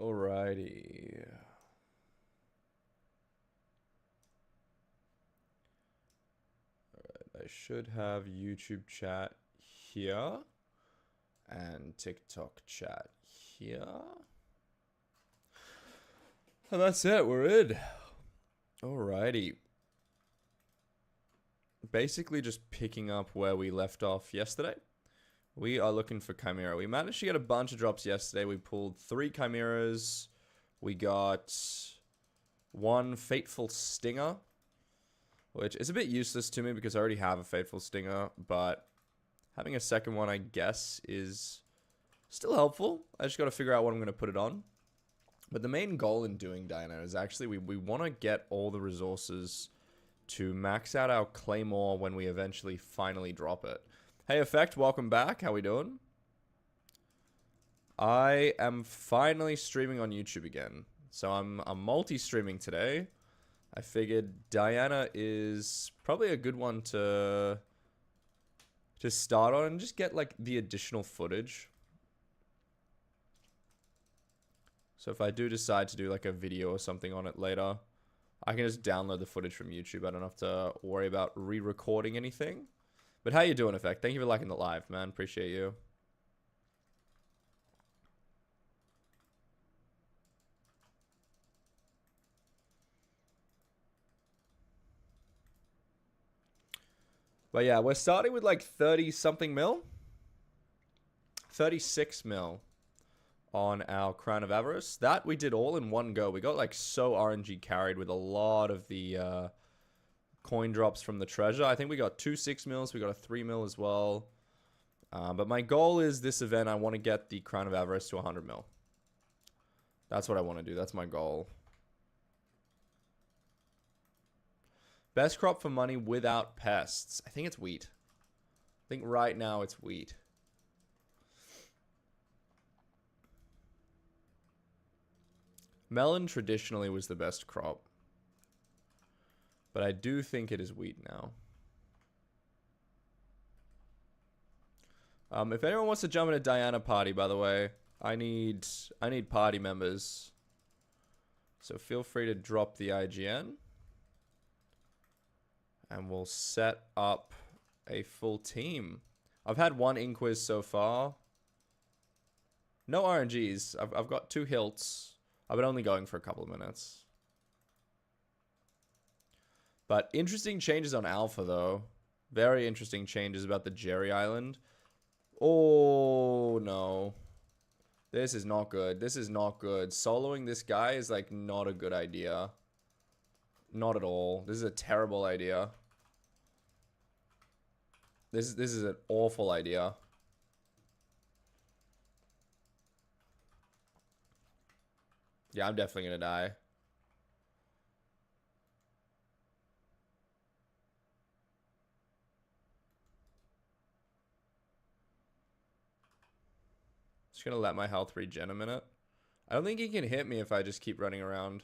Alrighty. Alright, I should have YouTube chat here and TikTok chat here. And that's it, we're in. Alrighty. Basically just picking up where we left off yesterday. We are looking for Chimera. We managed to get a bunch of drops yesterday. We pulled 3 Chimeras. We got 1 Fateful Stinger, which is a bit useless to me because I already have a Fateful Stinger, but having a second one, I guess, is still helpful. I just got to figure out what I'm going to put it on. But the main goal in doing Diana is actually we want to get all the resources to max out our Claymore when we eventually finally drop it. Hey, Effect, welcome back. How we doing? I am finally streaming on YouTube again. So I'm multi-streaming today. I figured Diana is probably a good one to start on and just get like the additional footage. So if I do decide to do like a video or something on it later, I can just download the footage from YouTube. I don't have to worry about re-recording anything. But how you doing, Effect? Thank you for liking the live, man. Appreciate you. But yeah, we're starting with like 30-something mil. 36 mil on our Crown of Avarice. That we did all in one go. We got like so RNG carried with a lot of the coin drops from the treasure. I think we got 2 6 mils. We got a 3 mil as well. But my goal is this event, I want to get the Crown of Avarice to 100 mil. That's what I want to do. That's my goal. Best crop for money without pests. I think it's wheat. I think right now it's wheat. Melon traditionally was the best crop. But I do think it is wheat now. If anyone wants to jump in a Diana party, by the way, I need party members. So feel free to drop the IGN. And we'll set up a full team. I've had 1 Inquiz so far. No RNGs. I've got 2 hilts. I've been only going for a couple of minutes. But interesting changes on Alpha, though. Very interesting changes about the Jerry Island. Oh, no. This is not good. This is not good. Soloing this guy is, like, not a good idea. Not at all. This is a terrible idea. This is an awful idea. Yeah, I'm definitely gonna die. Just gonna let my health regen a minute. I don't think he can hit me if I just keep running around.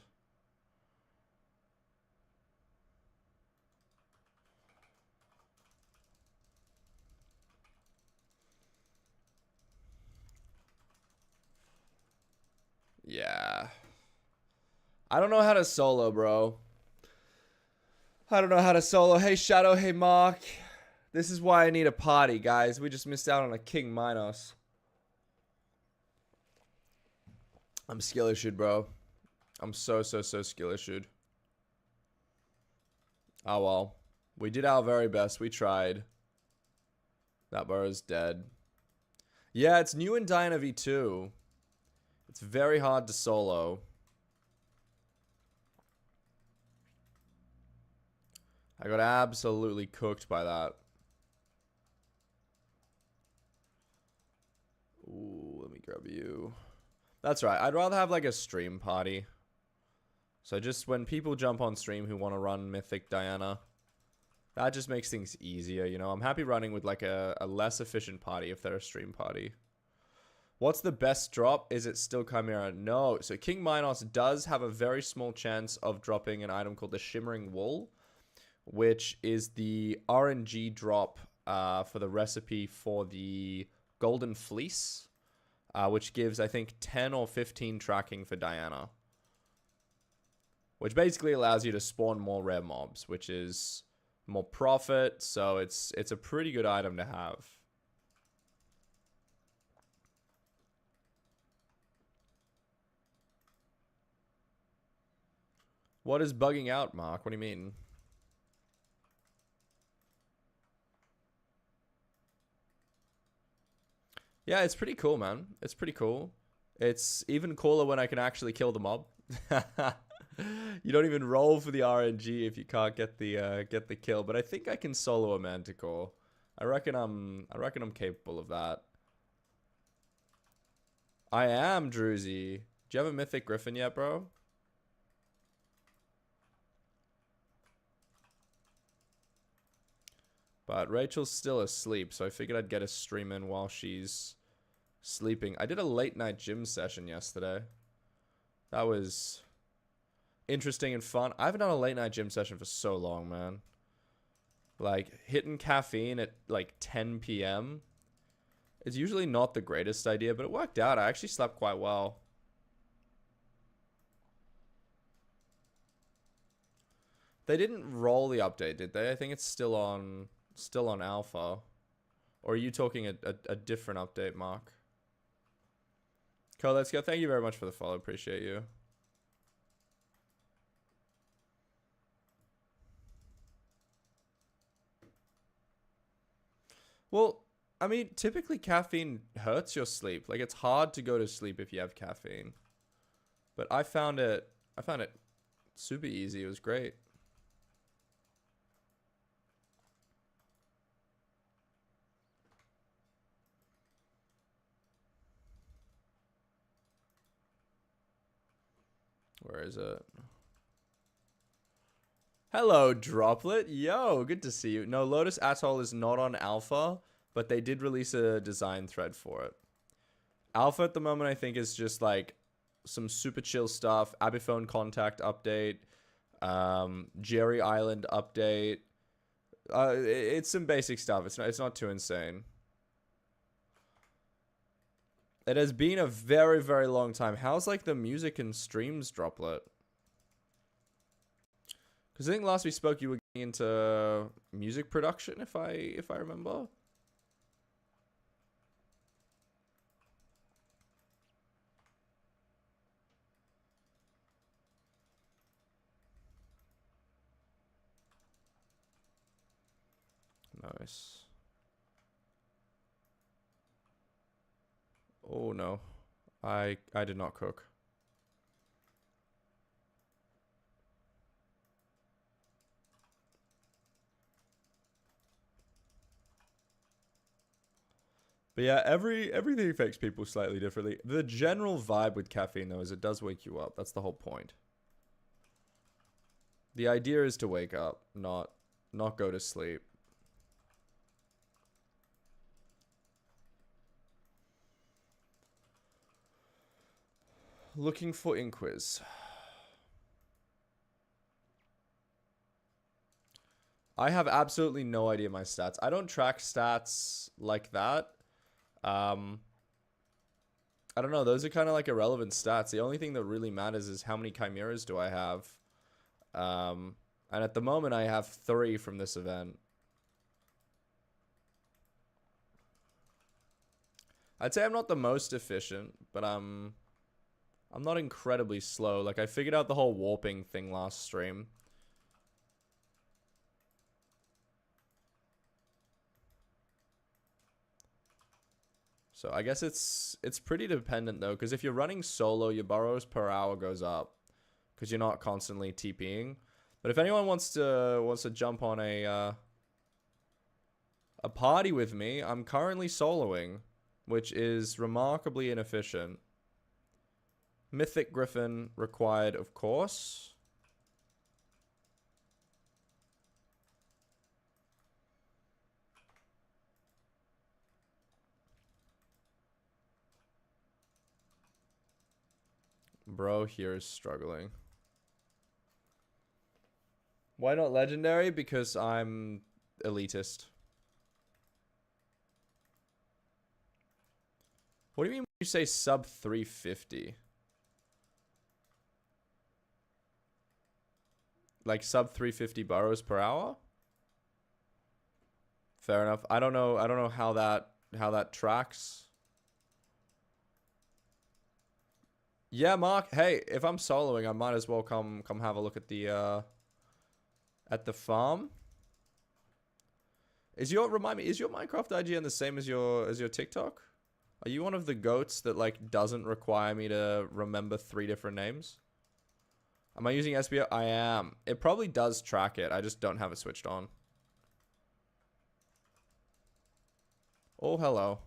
Yeah. I don't know how to solo, bro. I don't know how to solo. Hey, Shadow. Hey, Mark. This is why I need a party, guys. We just missed out on a King Minos. I'm skill issued, bro. I'm so skill issued. Oh, well. We did our very best. We tried. That burrow's dead. Yeah, it's new in Diana V2. It's very hard to solo. I got absolutely cooked by that. Ooh, let me grab you. That's right. I'd rather have like a stream party. So just when people jump on stream who want to run Mythic Diana, that just makes things easier, you know? I'm happy running with like a less efficient party if they're a stream party. What's the best drop? Is it still Chimera? No. So King Minos does have a very small chance of dropping an item called the Shimmering Wool, which is the RNG drop for the recipe for the Golden Fleece. which gives, I think, 10 or 15 tracking for Diana. Which basically allows you to spawn more rare mobs, which is more profit, so it's a pretty good item to have. What is bugging out, Mark? What do you mean? Yeah, it's pretty cool, man. It's pretty cool. It's even cooler when I can actually kill the mob. You don't even roll for the RNG if you can't get the kill. But I think I can solo a Manticore. I reckon I'm capable of that. I am, Druzy. Do you have a Mythic Griffin yet, bro? But Rachel's still asleep, so I figured I'd get a stream in while she's sleeping. I did a late night gym session yesterday. That was interesting and fun. I haven't done a late night gym session for so long, man. Like, hitting caffeine at like 10 p.m. is usually not the greatest idea, but it worked out. I actually slept quite well. They didn't roll the update, did they? I think it's still on alpha. Or are you talking a different update, Mark? Cool, let's go. Thank you very much for the follow. Appreciate you. Well, I mean, typically caffeine hurts your sleep. Like, it's hard to go to sleep if you have caffeine. But I found it super easy. It was great. Where is it? Hello, Droplet. Yo, good to see you. No, Lotus Atoll is not on alpha, but they did release a design thread for it. Alpha at the moment, I think, is just like some super chill stuff. Abiphone Contact update. Jerry Island update. It's some basic stuff. It's not too insane. It has been a very, very long time. How's like the music and streams, Droplet? Because I think last we spoke, you were getting into music production, if I remember. Nice. Oh no, I did not cook. But yeah, everything affects people slightly differently. The general vibe with caffeine, though, is it does wake you up. That's the whole point. The idea is to wake up, not go to sleep. Looking for Inquiz. I have absolutely no idea my stats. I don't track stats like that. I don't know. Those are kind of like irrelevant stats. The only thing that really matters is how many chimeras do I have. And at the moment, I have 3 from this event. I'd say I'm not the most efficient, but I'm not incredibly slow. Like, I figured out the whole warping thing last stream. So I guess it's pretty dependent though, because if you're running solo, your burrows per hour goes up because you're not constantly TPing. But if anyone wants to jump on a party with me, I'm currently soloing, which is remarkably inefficient. Mythic Griffin required, of course. Bro here is struggling. Why not legendary? Because I'm elitist. What do you mean? You say sub 350. Like sub 350 burrows per hour? Fair enough. I don't know how that tracks. Yeah, Mark. Hey, if I'm soloing, I might as well come have a look at the farm. Remind me, is your Minecraft IGN the same as your TikTok? Are you one of the goats that like doesn't require me to remember 3 different names? Am I using SBO? I am. It probably does track it. I just don't have it switched on. Oh, hello.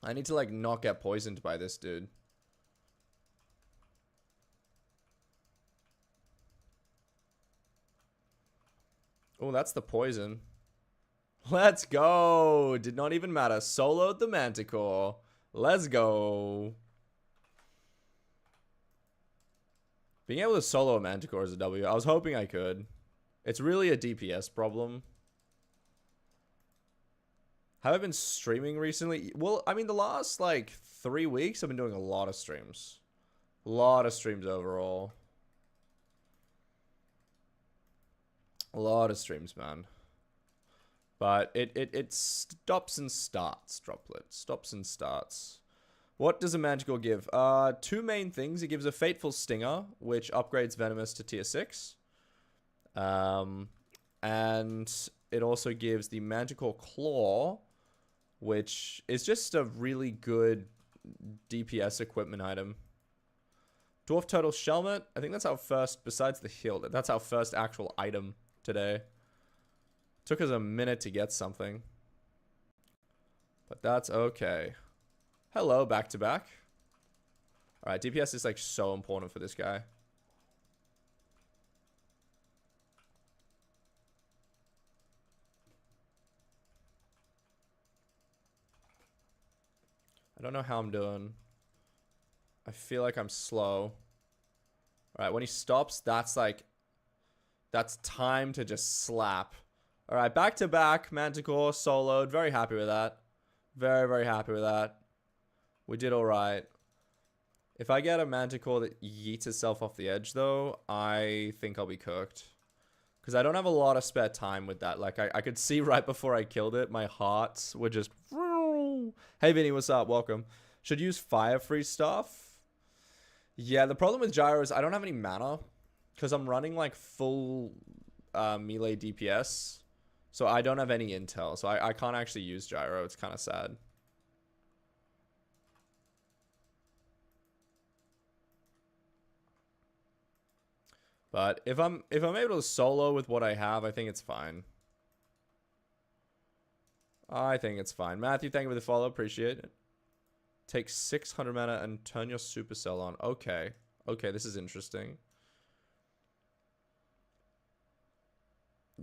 I need to like not get poisoned by this dude. Oh, that's the poison. Let's go. Did not even matter. Soloed the Manticore. Let's go. Being able to solo a Manticore is a W. I was hoping I could. It's really a DPS problem. Have I been streaming recently? Well, I mean, the last, like, 3 weeks, I've been doing a lot of streams. A lot of streams overall. A lot of streams, man. But it stops and starts, Droplet. Stops and starts. What does a Manticore give? 2 main things. It gives a Fateful Stinger, which upgrades Venomous to tier 6. And it also gives the Manticore Claw, which is just a really good DPS equipment item. Dwarf Turtle Shelmet. I think that's our first, besides the heal, that's our first actual item today. Took us a minute to get something. But that's okay. Hello, back to back. Alright, DPS is like so important for this guy. I don't know how I'm doing. I feel like I'm slow. Alright, when he stops, that's like... That's time to just slap. Alright, back to back, Manticore, soloed. Very happy with that. Very, very happy with that. We did alright. If I get a Manticore that yeets itself off the edge, though, I think I'll be cooked. Because I don't have a lot of spare time with that. Like, I could see right before I killed it, my hearts were just... Hey, Vinny, what's up? Welcome. Should use Fire Freeze stuff. Yeah, the problem with Gyro is I don't have any mana. Because I'm running, like, full melee DPS. So I don't have any intel. So I can't actually use Gyro. It's kind of sad. But if I'm able to solo with what I have, I think it's fine. I think it's fine. Matthew, thank you for the follow. Appreciate it. Take 600 mana and turn your supercell on. Okay. Okay, this is interesting.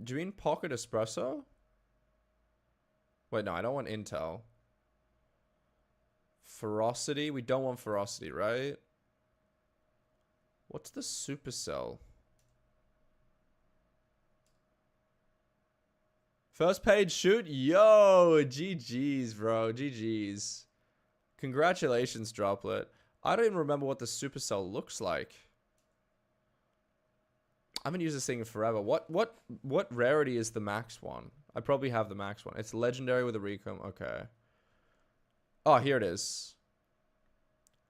Do you mean Pocket Espresso? Wait, no, I don't want intel. Ferocity? We don't want ferocity, right? What's the supercell? First page shoot? Yo, GG's, bro. GG's. Congratulations, Droplet. I don't even remember what the supercell looks like. I haven't used this thing in forever. What rarity is the max one? I probably have the max one. It's legendary with a recom. Okay. Oh, here it is.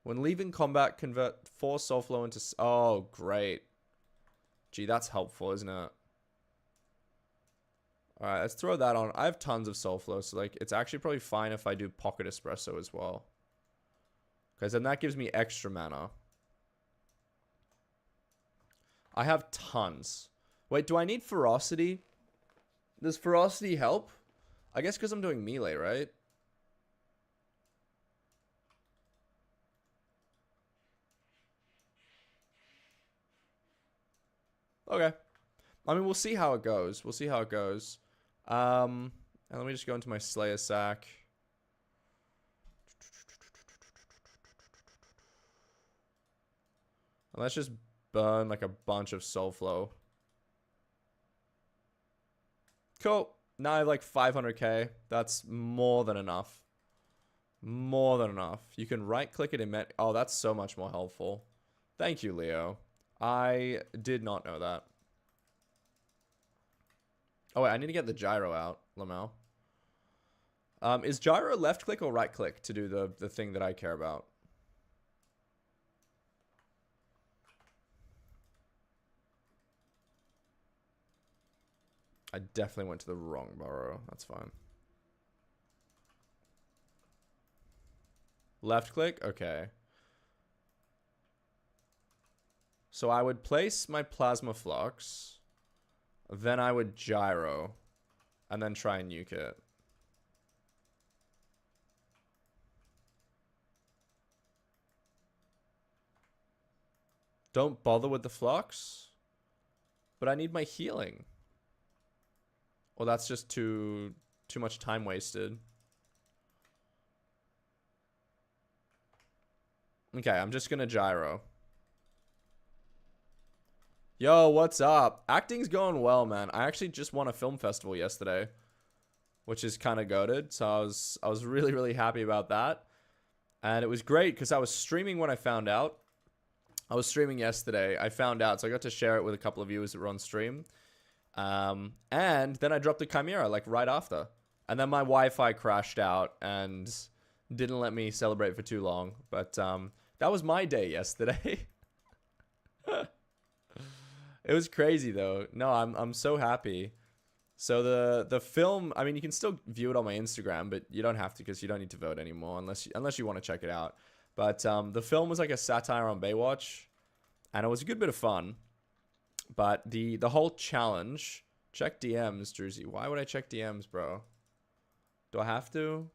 When leaving combat, convert 4 soul flow into... Oh, great. Gee, that's helpful, isn't it? Alright, let's throw that on. I have tons of soul flow, so like it's actually probably fine if I do Pocket Espresso as well. Because then that gives me extra mana. I have tons. Wait, do I need Ferocity? Does Ferocity help? I guess because I'm doing melee, right? Okay. I mean, we'll see how it goes. We'll see how it goes. And let me just go into my Slayer sack. And let's just burn like a bunch of soul flow. Cool. Now I have like 500k. That's more than enough. More than enough. You can right click it in oh, that's so much more helpful. Thank you, Leo. I did not know that. Oh wait, I need to get the gyro out, Lamel. Is gyro left click or right click to do the thing that I care about? I definitely went to the wrong burrow. That's fine. Left click? Okay. So I would place my plasma flux. Then I would gyro. And then try and nuke it. Don't bother with the flux. But I need my healing. Well, that's just too much time wasted. Okay, I'm just gonna gyro. Yo, what's up? Acting's going well, man. I actually just won a film festival yesterday, which is kind of goated. So I was really, really happy about that. And it was great because I was streaming when I found out. I was streaming yesterday. I found out, so I got to share it with a couple of viewers that were on stream. And then I dropped a Chimera like right after. And then my Wi-Fi crashed out and didn't let me celebrate for too long. But that was my day yesterday. It was crazy though. No, I'm so happy. So the film, I mean, you can still view it on my Instagram, but you don't have to because you don't need to vote anymore unless you want to check it out. But the film was like a satire on Baywatch, and it was a good bit of fun. But the whole challenge, check DMs, Druzy. Why would I check DMs, bro? Do I have to?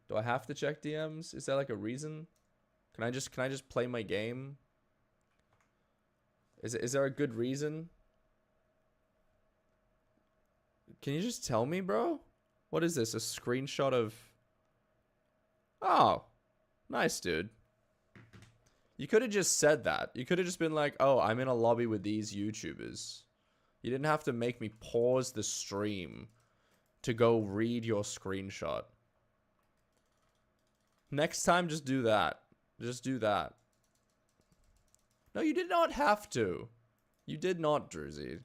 Do I have to check DMs? Is there like a reason? Can I just play my game? Is there a good reason? Can you just tell me, bro? What is this? A screenshot of... Oh. Nice, dude. You could have just said that. You could have just been like, oh, I'm in a lobby with these YouTubers. You didn't have to make me pause the stream to go read your screenshot. Next time, just do that. Just do that. No, you did not have to. You did not, Druzy.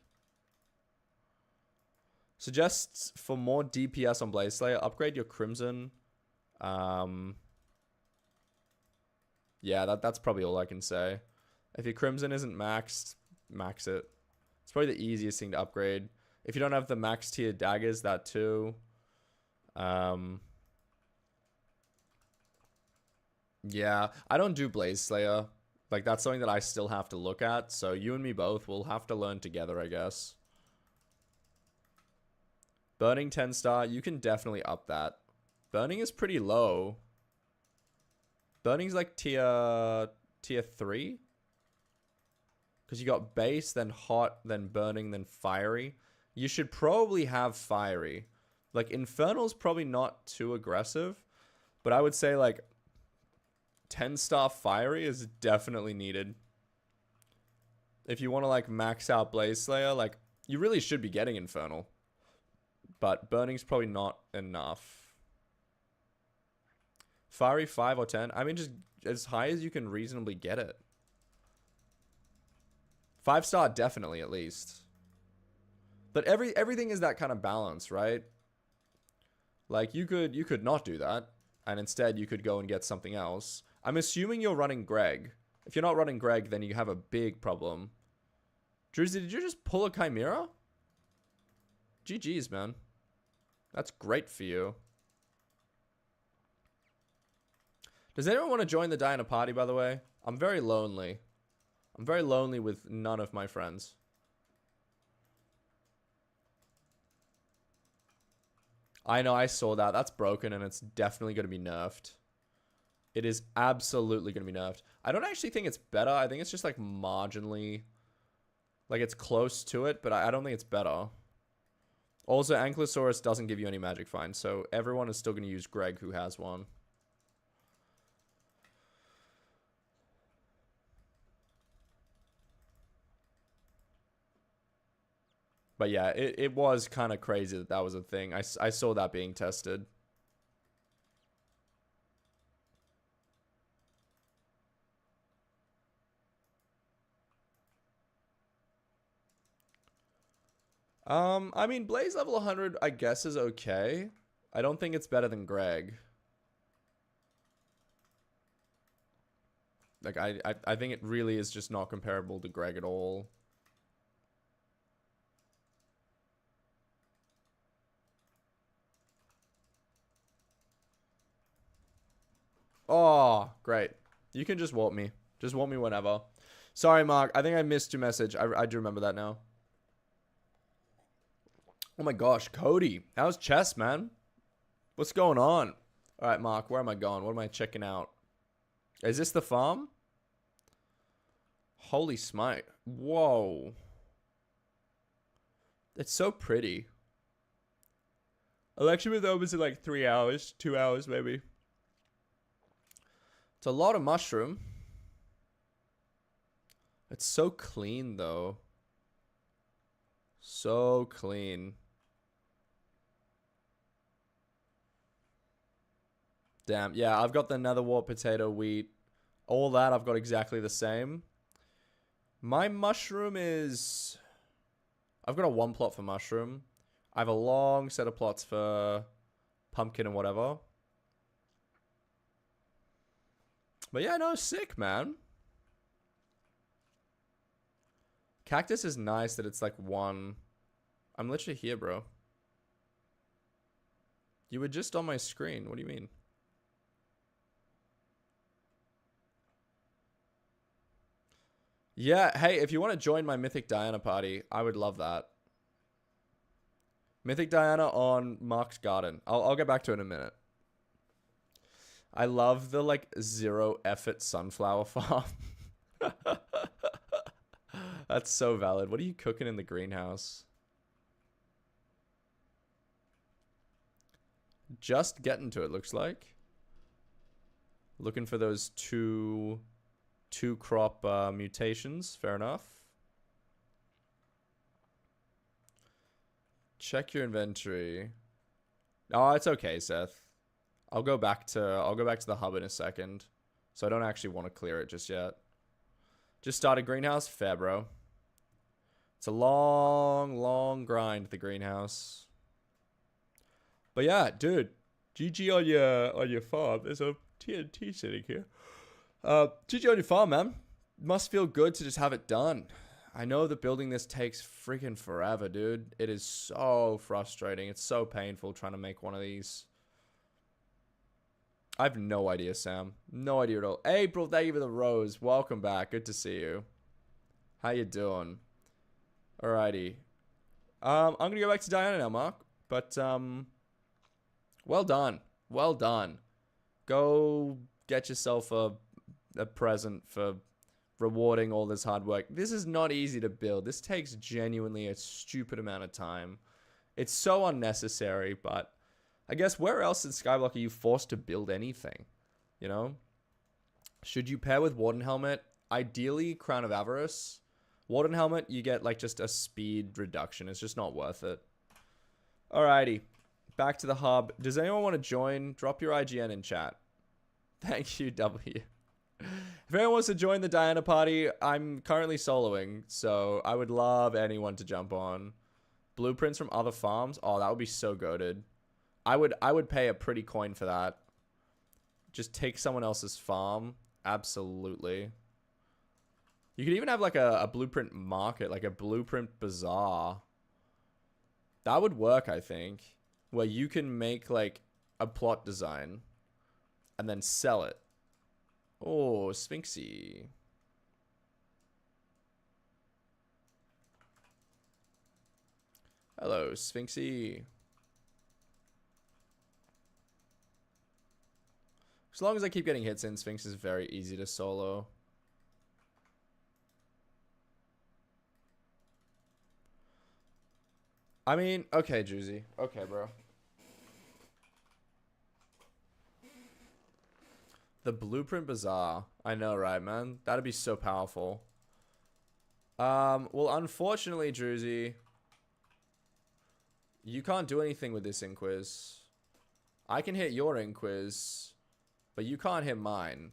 Suggests for more DPS on Blaze Slayer, upgrade your Crimson. Yeah, that's probably all I can say. If your Crimson isn't maxed, max it. It's probably the easiest thing to upgrade. If you don't have the max tier daggers, that too. Yeah, I don't do Blaze Slayer. Like, that's something that I still have to look at. So you and me both will have to learn together, I guess. Burning 10 star, you can definitely up that. Burning is pretty low. Burning's like tier 3. Because you got base, then hot, then burning, then fiery. You should probably have fiery. Like, Infernal's probably not too aggressive. But I would say, like, 10-star fiery is definitely needed. If you want to, like, max out Blaze Slayer, like, you really should be getting Infernal. But burning's probably not enough. Fiery 5 or 10. I mean, just as high as you can reasonably get it. 5-star definitely, at least. But everything is that kind of balance, right? Like, you could not do that. And instead, you could go and get something else. I'm assuming you're running Greg. If you're not running Greg, then you have a big problem. Druzy, did you just pull a Chimera? GG's, man. That's great for you. Does anyone want to join the Diana party, by the way? I'm very lonely. I'm very lonely with none of my friends. I know, I saw that. That's broken, and it's definitely going to be nerfed. It is absolutely going to be nerfed. I don't actually think it's better. I think it's just, like, marginally... Like, it's close to it, but I don't think it's better. Also, Ankylosaurus doesn't give you any magic find, so everyone is still going to use Greg, who has one. But yeah, it was kind of crazy that that was a thing. I saw that being tested. I mean, Blaze level 100, I guess, is okay. I don't think it's better than Greg. Like, I think it really is just not comparable to Greg at all. Oh, great. You can just warp me. Just warp me whenever. Sorry, Mark. I think I missed your message. I do remember that now. Oh my gosh, Cody. How's chess, man? What's going on? All right, Mark, where am I going? What am I checking out? Is this the farm? Holy smite. Whoa. It's so pretty. Election with opens in like 3 hours, 2 hours maybe. It's a lot of mushroom. It's so clean though. So clean. Damn. Yeah, I've got the nether wart, potato, wheat. All that I've got exactly the same. My mushroom is... I've got a 1 plot for mushroom. I have a long set of plots for pumpkin and whatever. But yeah, no, sick, man. Cactus is nice that it's like 1. I'm literally here, bro. You were just on my screen. What do you mean? Yeah, hey, if you want to join my Mythic Diana party, I would love that. Mythic Diana on Mark's Garden. I'll get back to it in a minute. I love the, like, 0 effort sunflower farm. That's so valid. What are you cooking in the greenhouse? Just getting to it, looks like. Looking for those two crop mutations. Fair enough. Check your inventory. Oh, it's okay, Seth. I'll go back to the hub in a second. So I don't actually want to clear it just yet. Just started greenhouse? Fair, bro. It's a long grind, the greenhouse. But yeah, dude. GG on your farm. There's a TNT sitting here. GG on your farm, man. Must feel good to just have it done. I know that building this takes freaking forever, dude. It is so frustrating. It's so painful trying to make one of these. I have no idea, Sam. No idea at all. April, thank you for the rose. Welcome back. Good to see you. How you doing? Alrighty. I'm gonna go back to Diana now, Mark. But well done. Well done. Go get yourself a present for rewarding all this hard work. This is not easy to build. This takes genuinely a stupid amount of time. It's so unnecessary, but I guess where else in Skyblock are you forced to build anything? You know? Should you pair with Warden Helmet? Ideally, Crown of Avarice. Warden Helmet, you get like just a speed reduction. It's just not worth it. Alrighty. Back to the hub. Does anyone want to join? Drop your IGN in chat. Thank you, W. If anyone wants to join the Diana party, I'm currently soloing, so I would love anyone to jump on. Blueprints from other farms? Oh, that would be so goated. I would pay a pretty coin for that. Just take someone else's farm. Absolutely. You could even have like a blueprint market, like a blueprint bazaar. That would work, I think. Where you can make like a plot design and then sell it. Oh, Sphinxy. Hello, Sphinxy. As long as I keep getting hits in, Sphinx is very easy to solo. I mean, okay, Juicy. Okay, bro. The Blueprint Bazaar. I know, right, man? That'd be so powerful. Well, unfortunately, Druzy, You can't do anything with this Inquiz. I can hit your Inquiz, but you can't hit mine.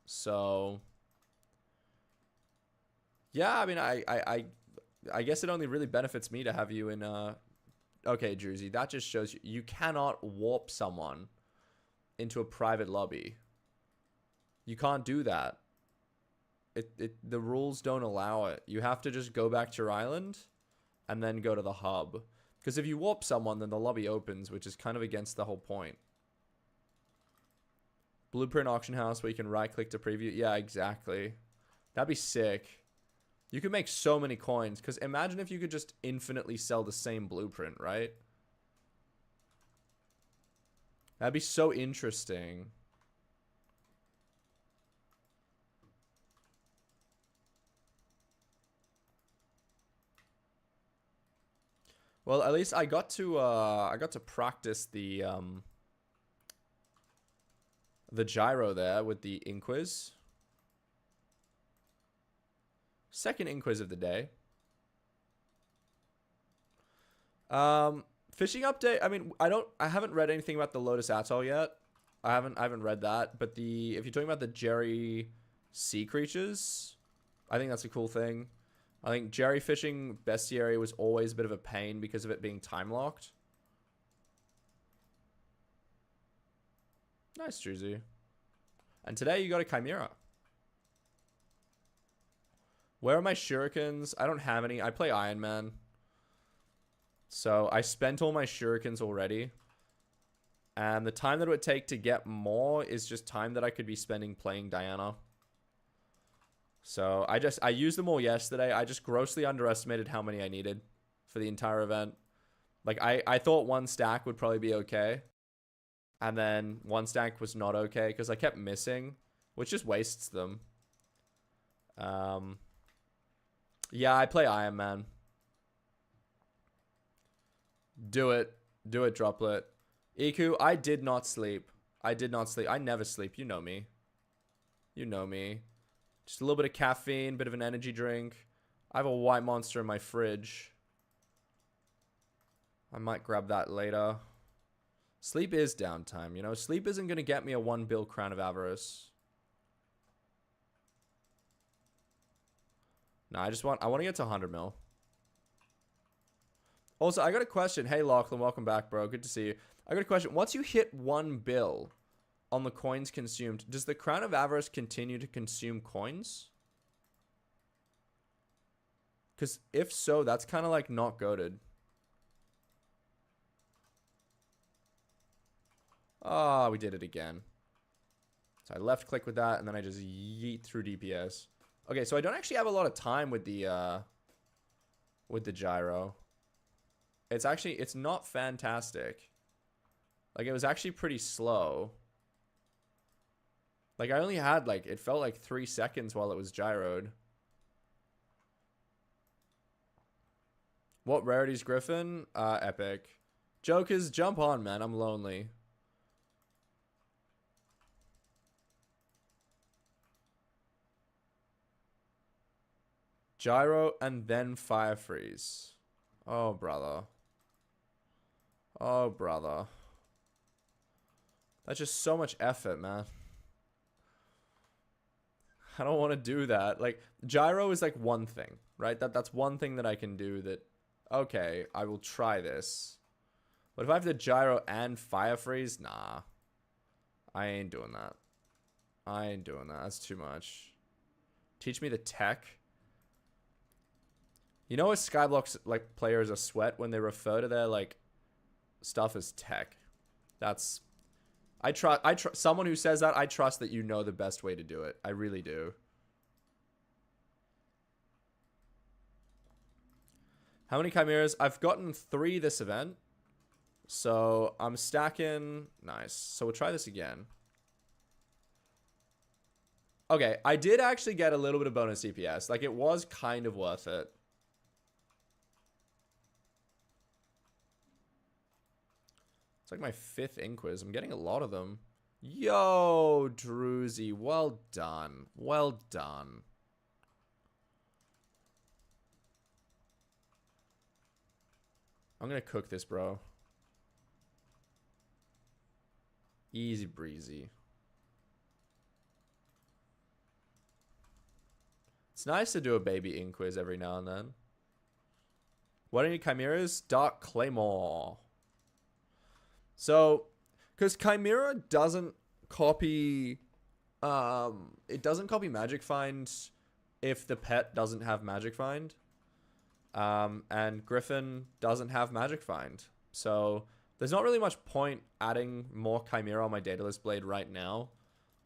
So, yeah, I mean, I guess it only really benefits me to have you in, okay, Druzy, that just shows you cannot warp someone into a private lobby. You can't do that. The rules don't allow it. You have to just go back to your island and then go to the hub. Because if you warp someone, then the lobby opens, which is kind of against the whole point. Blueprint auction house where you can right click to preview. Yeah, exactly. That'd be sick. You could make so many coins. Because imagine if you could just infinitely sell the same blueprint, right? That'd be so interesting. Well, at least I got to practice the gyro there with the Inquiz. Second Inquiz of the day. Fishing update. I mean, I haven't read anything about the Lotus Atoll yet. I haven't read that. But if you're talking about the Jerry sea creatures, I think that's a cool thing. I think Jerry fishing bestiary was always a bit of a pain because of it being time locked. Nice, Druzy. And today you got a Chimera. Where are my shurikens? I don't have any. I play Ironman. So I spent all my shurikens already. And the time that it would take to get more is just time that I could be spending playing Diana. So I used them all yesterday. I just grossly underestimated how many I needed for the entire event. Like I thought one stack would probably be okay. And then one stack was not okay because I kept missing, which just wastes them. Yeah, I play Ironman. Do it. Do it, Droplet. Iku, I did not sleep. I did not sleep. I never sleep. You know me. You know me. Just a little bit of caffeine, bit of an energy drink. I have a white monster in my fridge. I might grab that later. Sleep is downtime, you know? Sleep isn't going to get me a 1 bill Crown of Avarice. No, I want to get to 100 mil. Also, I got a question. Hey, Lachlan, welcome back, bro. Good to see you. I got a question. Once you hit 1 bill on the coins consumed, does the Crown of Avarice continue to consume coins? Because if so, that's kind of like not goated. Ah, we did it again. So I left click with that, and then I just yeet through DPS. Okay, so I don't actually have a lot of time with the gyro. It's not fantastic. Like, it was actually pretty slow. Like, I only had, like, it felt like 3 seconds while it was gyroed. What rarities, Griffin? Epic. Jokers, jump on, man. I'm lonely. Gyro and then fire freeze. Oh, brother. Oh, brother. That's just so much effort, man. I don't want to do that. Like, gyro is like one thing, right? That's one thing that I can do that, okay, I will try this. But if I have the gyro and fire freeze, nah. I ain't doing that. I ain't doing that. That's too much. Teach me the tech. You know what Skyblock's, like, players are sweat when they refer to their, like, stuff as tech. That's... I trust someone who says that. I trust that you know the best way to do it. I really do. How many chimeras? I've gotten 3 this event. So I'm stacking. Nice. So we'll try this again. Okay, I did actually get a little bit of bonus CPS. Like, it was kind of worth it. It's like my 5th Inquiz. I'm getting a lot of them. Yo, Druzy. Well done. Well done. I'm going to cook this, bro. Easy breezy. It's nice to do a baby inquiz every now and then. What are any chimeras? Dark Claymore. So, because Chimera doesn't copy... it doesn't copy Magic Find if the pet doesn't have Magic Find. And Griffin doesn't have Magic Find. So there's not really much point adding more Chimera on my Daedalus Blade right now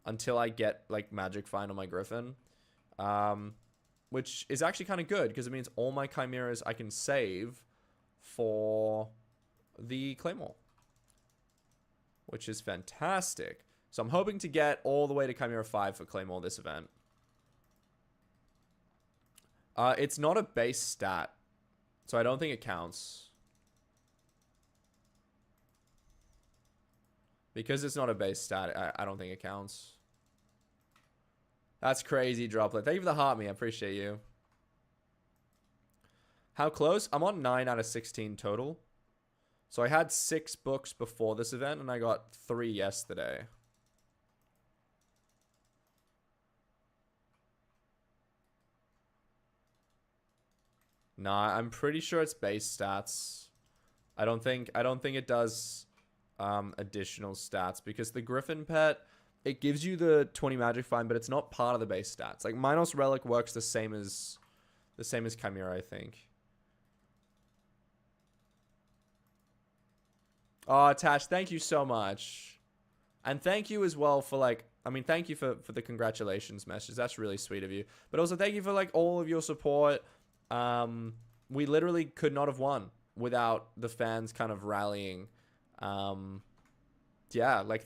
until I get like Magic Find on my Griffin. Which is actually kind of good because it means all my Chimeras I can save for the Claymore. Which is fantastic. So I'm hoping to get all the way to Chimera 5 for Claymore this event. It's not a base stat. So I don't think it counts. Because it's not a base stat, I don't think it counts. That's crazy, Droplet. Thank you for the heart, me. I appreciate you. How close? I'm on 9 out of 16 total. So I had 6 books before this event, and I got 3 yesterday. Nah, I'm pretty sure it's base stats. I don't think it does additional stats because the Griffin pet, it gives you the 20 Magic Find, but it's not part of the base stats. Like Minos Relic works the same as Chimera, I think. Oh, Tash, thank you so much. And thank you as well for like, I mean, thank you for the congratulations message. That's really sweet of you. But also thank you for like all of your support. We literally could not have won without the fans kind of rallying. Yeah, like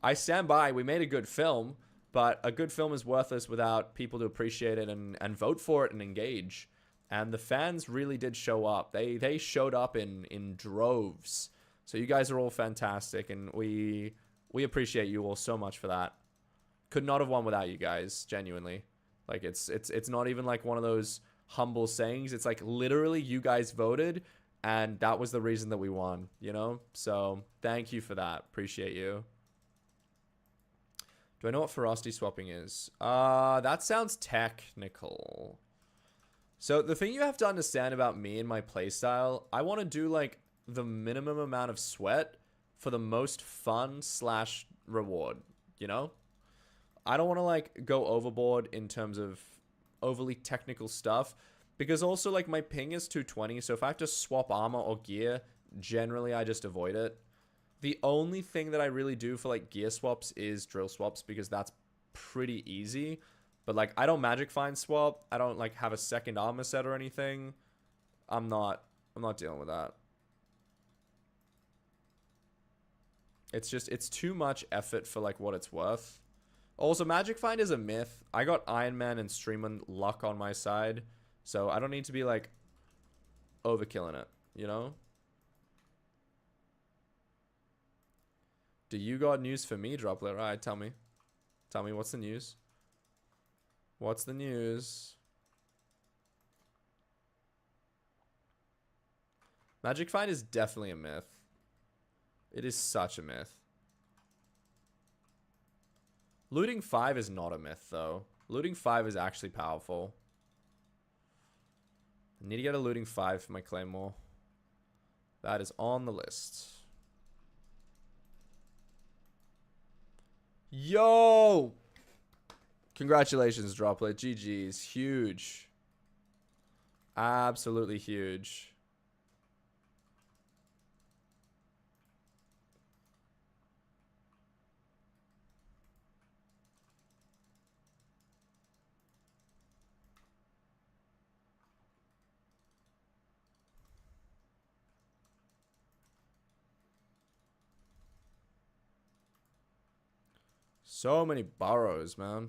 I stand by, we made a good film, but a good film is worthless without people to appreciate it and vote for it and engage. And the fans really did show up. They showed up in droves. So you guys are all fantastic, and we appreciate you all so much for that. Could not have won without you guys, genuinely. Like it's not even like one of those humble sayings. It's like literally you guys voted, and that was the reason that we won, you know? So thank you for that. Appreciate you. Do I know what ferocity swapping is? That sounds technical. So the thing you have to understand about me and my playstyle, I want to do like the minimum amount of sweat for the most fun / reward, you know? I don't want to like go overboard in terms of overly technical stuff because also like my ping is 220. So if I have to swap armor or gear, generally I just avoid it. The only thing that I really do for like gear swaps is drill swaps because that's pretty easy. But like I don't Magic Find swap. I don't like have a second armor set or anything. I'm not dealing with that. It's too much effort for like what it's worth. Also, Magic Find is a myth. I got Ironman and Streaming luck on my side. So I don't need to be like overkilling it, you know? Do you got news for me, Droplet? All right, tell me. Tell me, what's the news? What's the news? Magic Find is definitely a myth. It is such a myth. Looting 5 is not a myth, though. Looting 5 is actually powerful. I need to get a looting 5 for my Claymore. That is on the list. Yo! Congratulations, Droplet. GG's. Huge. Absolutely huge. So many burrows, man.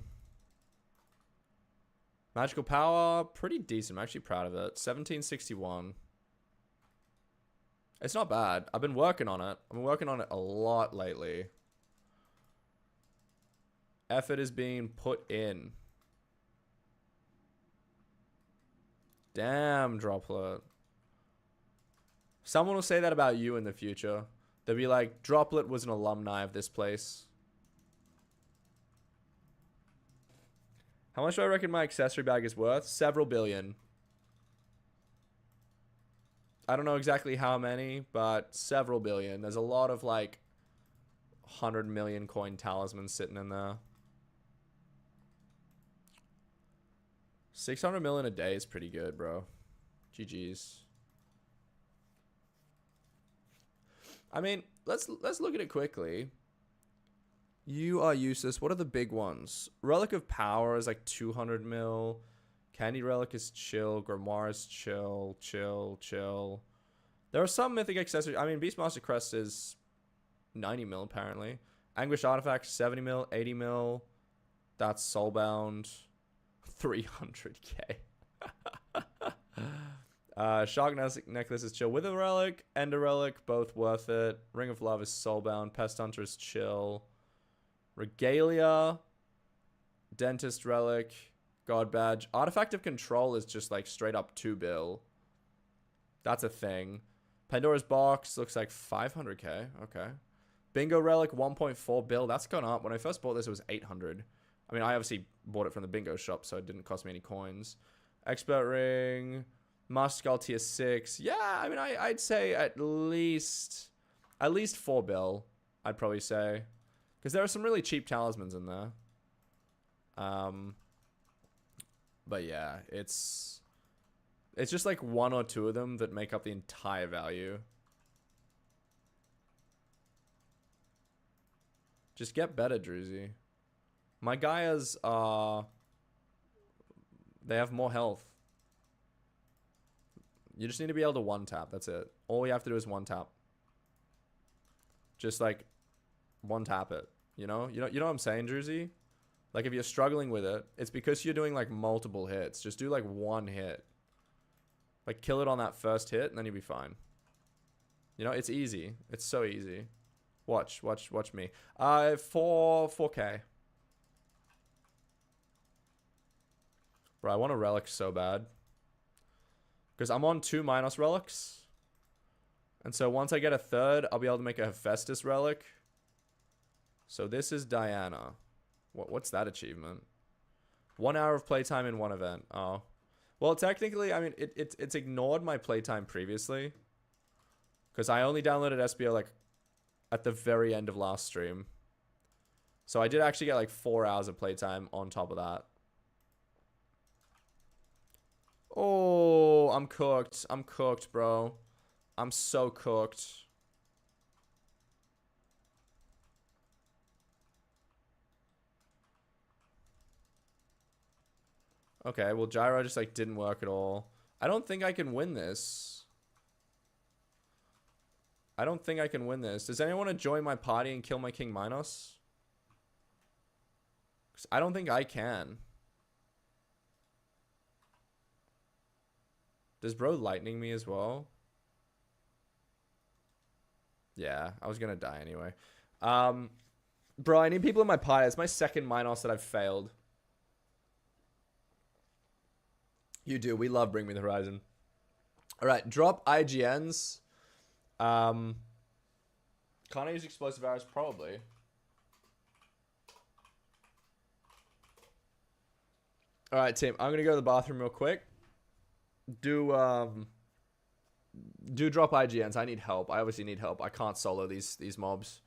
Magical power, pretty decent. I'm actually proud of it. 1761. It's not bad. I've been working on it. I've been working on it a lot lately. Effort is being put in. Damn, Droplet. Someone will say that about you in the future. They'll be like, Droplet was an alumni of this place. How much do I reckon my accessory bag is worth? Several billion. I don't know exactly how many, but several billion. There's a lot of like 100 million coin talismans sitting in there. 600 million a day is pretty good, bro. GG's. I mean, let's look at it quickly. You are useless. What are the big ones? Relic of Power is like 200 mil. Candy Relic is chill. Grimoire is chill. Chill. There are some mythic accessories. I mean, Beastmaster Crest is 90 mil apparently. Anguish Artifact 70 mil. 80 mil. That's Soulbound. 300k. Shark Necklace is chill. Wither Relic, Ender Relic, both worth it. Ring of Love is Soulbound. Pest Hunter is chill. Regalia, Dentist Relic, God Badge. Artifact of Control is just like straight up 2 bill. That's a thing. Pandora's Box looks like 500k. Okay. Bingo Relic 1.4 bill. That's gone up. When I first bought this, it was 800. I mean, I obviously bought it from the bingo shop, so it didn't cost me any coins. Expert Ring, Master Skull tier 6. Yeah, I mean, I'd say at least 4 bill, I'd probably say. Because there are some really cheap talismans in there. But yeah, it's just like 1 or 2 of them that make up the entire value. Just get better, Druzy. My Gaias are... They have more health. You just need to be able to 1-tap. That's it. All you have to do is 1-tap. Just like 1-tap it. You know what I'm saying, Druzy? Like if you're struggling with it, it's because you're doing like multiple hits. Just do like 1 hit. Like kill it on that first hit and then you'll be fine. You know, it's easy. It's so easy. Watch me. 4K. Bro, I want a relic so bad. Because I'm on 2 Minos relics. And so once I get a 3rd, I'll be able to make a Hephaestus relic. So this is Diana. What's that achievement? 1 hour of playtime in 1 event. Oh. Well, technically, I mean, it's ignored my playtime previously. Because I only downloaded SBO like at the very end of last stream. So I did actually get like 4 hours of playtime on top of that. Oh, I'm cooked. I'm cooked, bro. I'm so cooked. Okay, well, Gyro just like didn't work at all. I don't think I can win this. I don't think I can win this. Does anyone want to join my party and kill my King Minos? 'Cause I don't think I can. Does bro lightning me as well? Yeah, I was gonna die anyway. Bro, I need people in my party. It's my 2nd Minos that I've failed. You do. We love Bring Me the Horizon. Alright, drop IGNs. Can't I use explosive arrows? Probably. Alright, team. I'm gonna go to the bathroom real quick. Do drop IGNs. I need help. I obviously need help. I can't solo these mobs.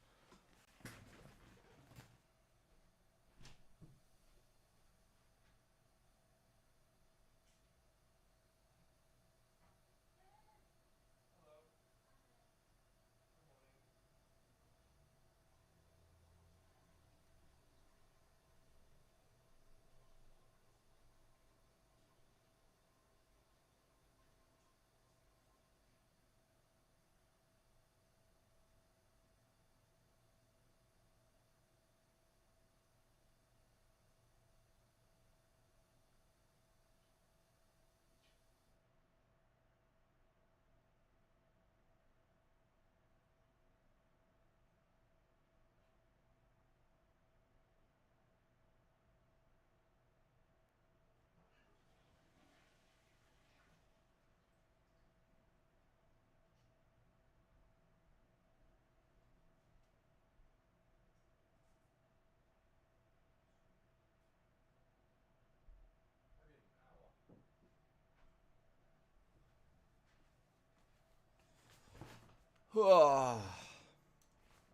All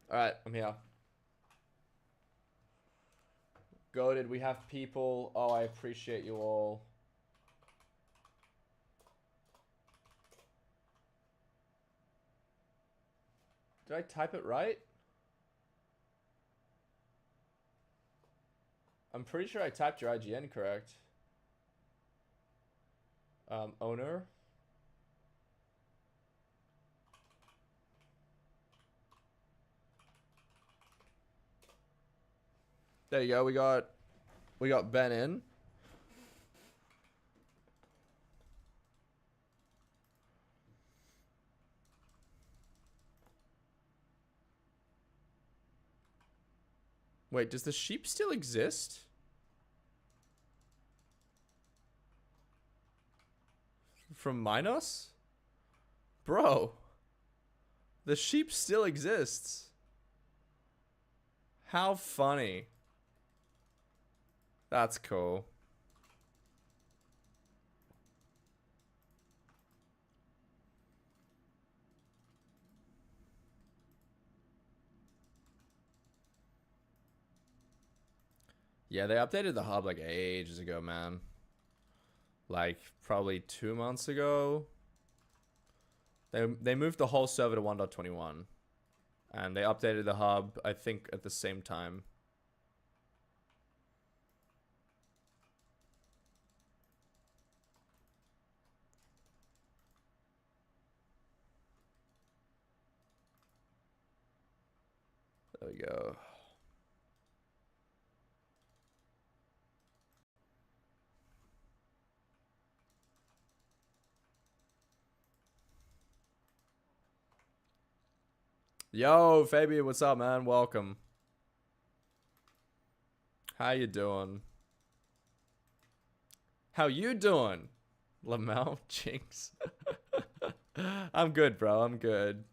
right, I'm here. Goated, we have people. Oh, I appreciate you all. Did I type it right? I'm pretty sure I typed your IGN correct. Owner. There you go. We got Ben in. Wait, does the sheep still exist? From Minos? Bro. The sheep still exists. How funny. That's cool. Yeah, they updated the hub like ages ago, man. Like probably 2 months ago. They moved the whole server to 1.21. And they updated the hub, I think, at the same time. There we go. Yo, Fabian, what's up, man? Welcome. How you doing? How you doing? Lamel, Jinx. I'm good, bro. I'm good.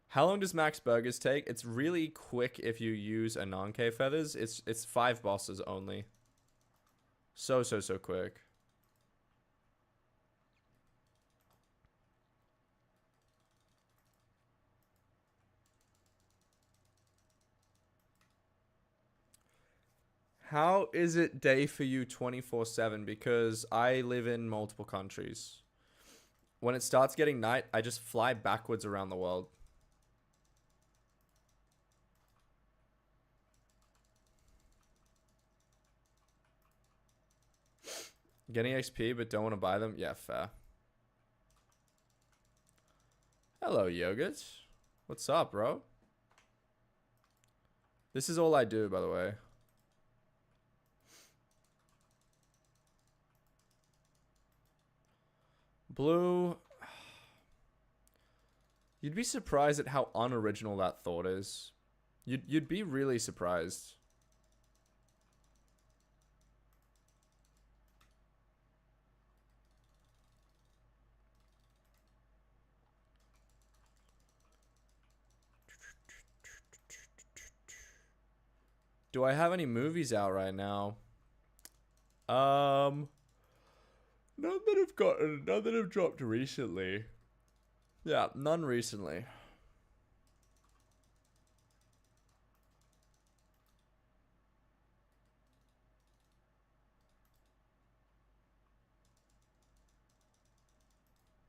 How long does Max Burgers take? It's really quick if you use Ananke feathers. It's 5 bosses only. So quick. How is it day for you 24/7? Because I live in multiple countries. When it starts getting night, I just fly backwards around the world. Getting XP but don't want to buy them? Yeah, fair. Hello, Yogurt. What's up, bro? This is all I do, by the way. Blue. You'd be surprised at how unoriginal that thought is. You'd be really surprised. Do I have any movies out right now? None that have dropped recently. Yeah, none recently.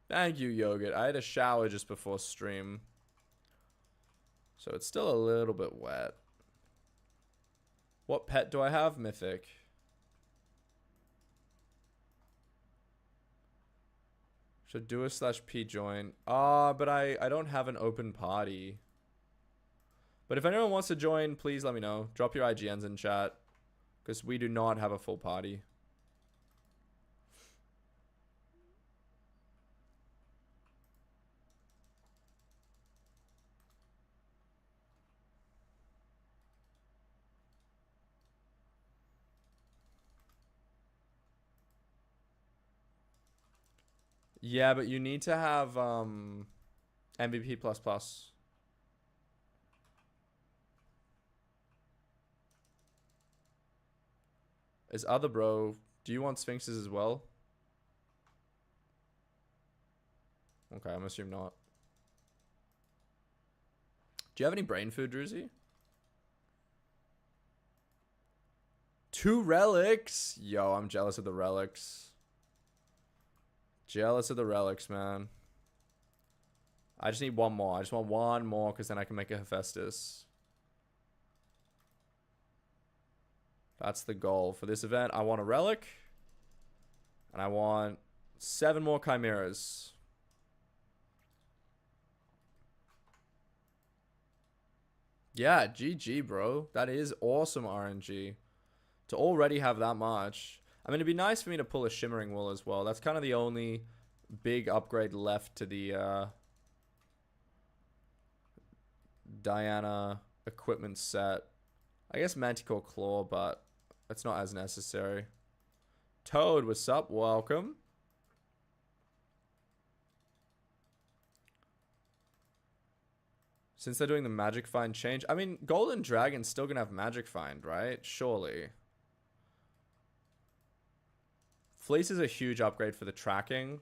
Thank you, Yogurt. I had a shower just before stream. So it's still a little bit wet. What pet do I have? Mythic. Should do a /p join. But I don't have an open party. But if anyone wants to join, please let me know. Drop your IGNs in chat. Because we do not have a full party. Yeah, but you need to have MVP++. Is other bro, do you want Sphinxes as well? Okay, I'm assuming not. Do you have any brain food, Druzy? 2 relics? Yo, I'm jealous of the relics. Jealous of the relics, man. I just need one more. I just want one more because then I can make a Hephaestus. That's the goal for this event. I want a relic. And I want 7 more chimeras. Yeah, GG, bro. That is awesome RNG. To already have that much. I mean, it'd be nice for me to pull a Shimmering Wool as well. That's kind of the only big upgrade left to the Diana equipment set. I guess Manticore Claw, but it's not as necessary. Toad, what's up? Welcome. Since they're doing the Magic Find change, I mean, Golden Dragon's still gonna have Magic Find, right? Surely. Fleece is a huge upgrade for the tracking.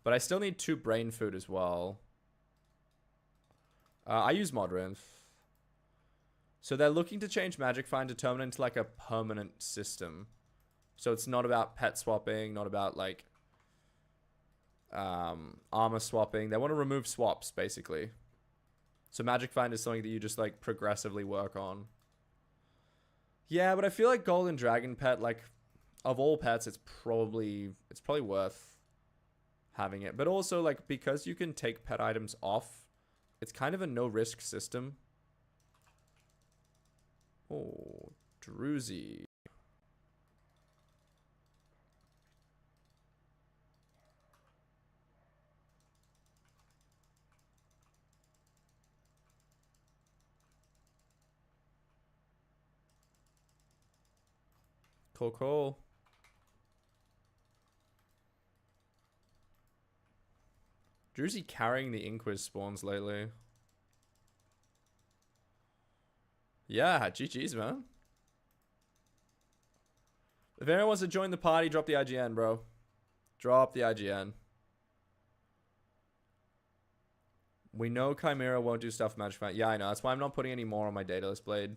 But I still need 2 brain food as well. I use Modrinth. So they're looking to change Magic Find Determinant into like a permanent system. So it's not about pet swapping, not about like armor swapping. They want to remove swaps, basically. So Magic Find is something that you just like progressively work on. Yeah, but I feel like Golden Dragon pet, like of all pets, it's probably worth having it. But also like because you can take pet items off, it's kind of a no risk system. Oh, Druzy. Cool, cool. Druzy carrying the Inquis spawns lately. Yeah, GG's, man. If anyone wants to join the party, drop the IGN, bro. Drop the IGN. We know Chimera won't do stuff Magic Find. Yeah, I know. That's why I'm not putting any more on my Daedalus Blade.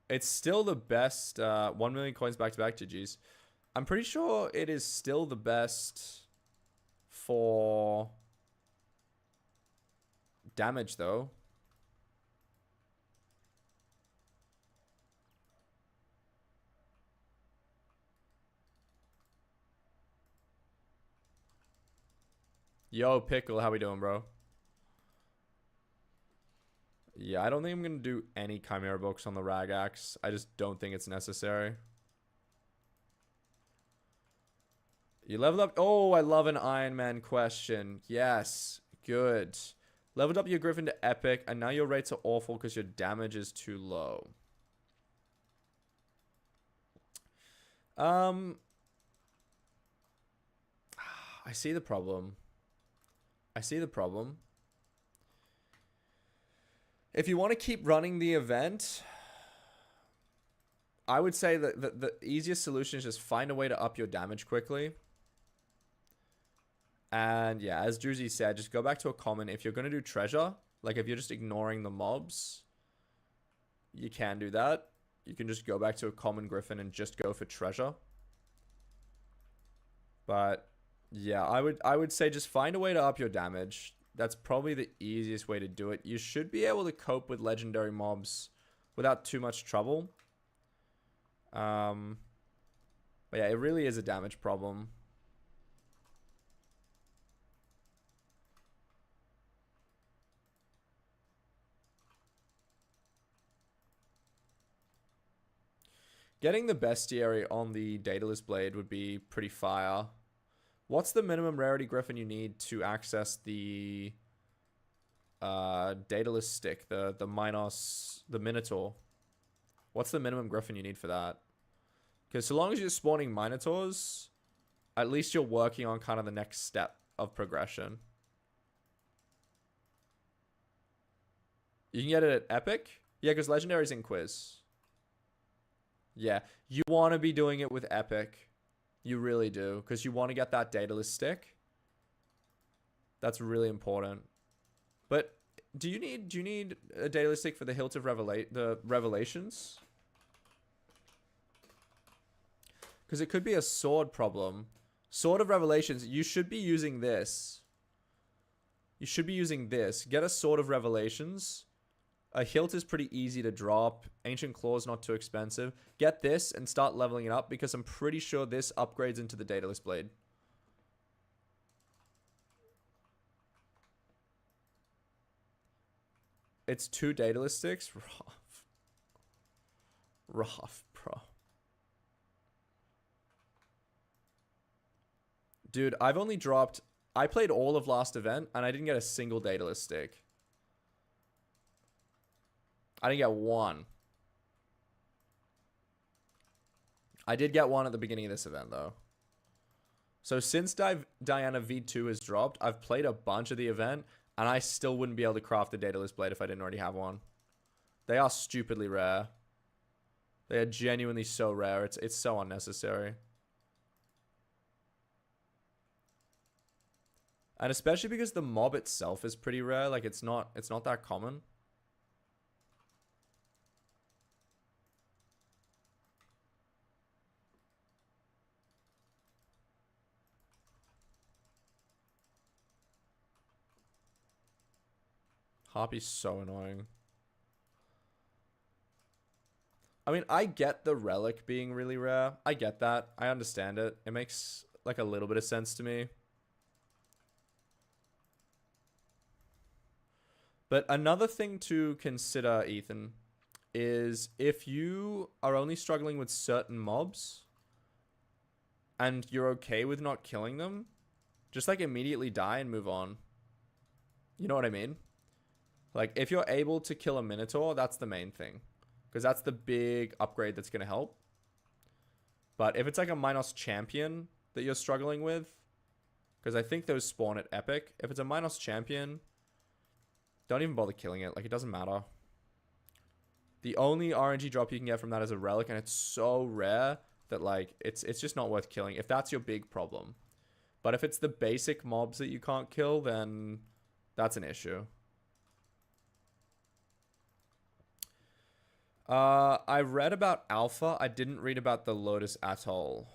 It's still the best. 1 million coins back to back, GG's. I'm pretty sure it is still the best for damage, though. Yo, Pickle, how we doing, bro? Yeah, I don't think I'm going to do any Chimera books on the Ragax. I just don't think it's necessary. You leveled up... Oh, I love an Ironman question. Yes, good. Leveled up your Griffin to Epic, and now your rates are awful because your damage is too low. I see the problem. I see the problem. If you want to keep running the event, I would say that the easiest solution is just find a way to up your damage quickly. And yeah, as Druzy said, just go back to a common. If you're going to do treasure, like if you're just ignoring the mobs, you can do that. You can just go back to a common Griffin and just go for treasure. But yeah, I would say just find a way to up your damage. That's probably the easiest way to do it. You should be able to cope with legendary mobs without too much trouble. But yeah, it really is a damage problem. Getting the bestiary on the Daedalus Blade would be pretty fire. What's the minimum rarity Griffin you need to access the Daedalus stick, the Minos, the Minotaur? What's the minimum Griffin you need for that? Because so long as you're spawning Minotaurs, at least you're working on kind of the next step of progression. You can get it at Epic? Yeah, because Legendary's in Quiz. Yeah, you want to be doing it with Epic. You really do, because you want to get that Daedalus stick. That's really important. But Do you need a data stick for the Hilt of Revelations? Because it could be a sword problem. Sword of Revelations, you should be using this. You should be using this. Get a Sword of Revelations. A hilt is pretty easy to drop. Ancient Claw's not too expensive. Get this and start leveling it up because I'm pretty sure this upgrades into the Daedalus Blade. It's 2 Daedalus sticks? Rough. Rough, bro. Dude, I've only dropped... I played all of last event and I didn't get a single Daedalus stick. I didn't get one. I did get one at the beginning of this event, though. So since Diana V2 has dropped, I've played a bunch of the event, and I still wouldn't be able to craft the Daedalus Blade if I didn't already have one. They are stupidly rare. They are genuinely so rare. It's so unnecessary. And especially because the mob itself is pretty rare. Like, it's not that common. Harpy's so annoying. I mean, I get the relic being really rare. I get that. I understand it. It makes like a little bit of sense to me. But another thing to consider, Ethan, is if you are only struggling with certain mobs and you're okay with not killing them, just like immediately die and move on. You know what I mean? Like, if you're able to kill a Minotaur, that's the main thing. Because that's the big upgrade that's going to help. But if it's like a Minos champion that you're struggling with, because I think those spawn at Epic. If it's a Minos champion, don't even bother killing it. Like, it doesn't matter. The only RNG drop you can get from that is a relic, and it's so rare that, like, it's just not worth killing if that's your big problem. But if it's the basic mobs that you can't kill, then that's an issue. I read about Alpha. I didn't read about the Lotus Atoll.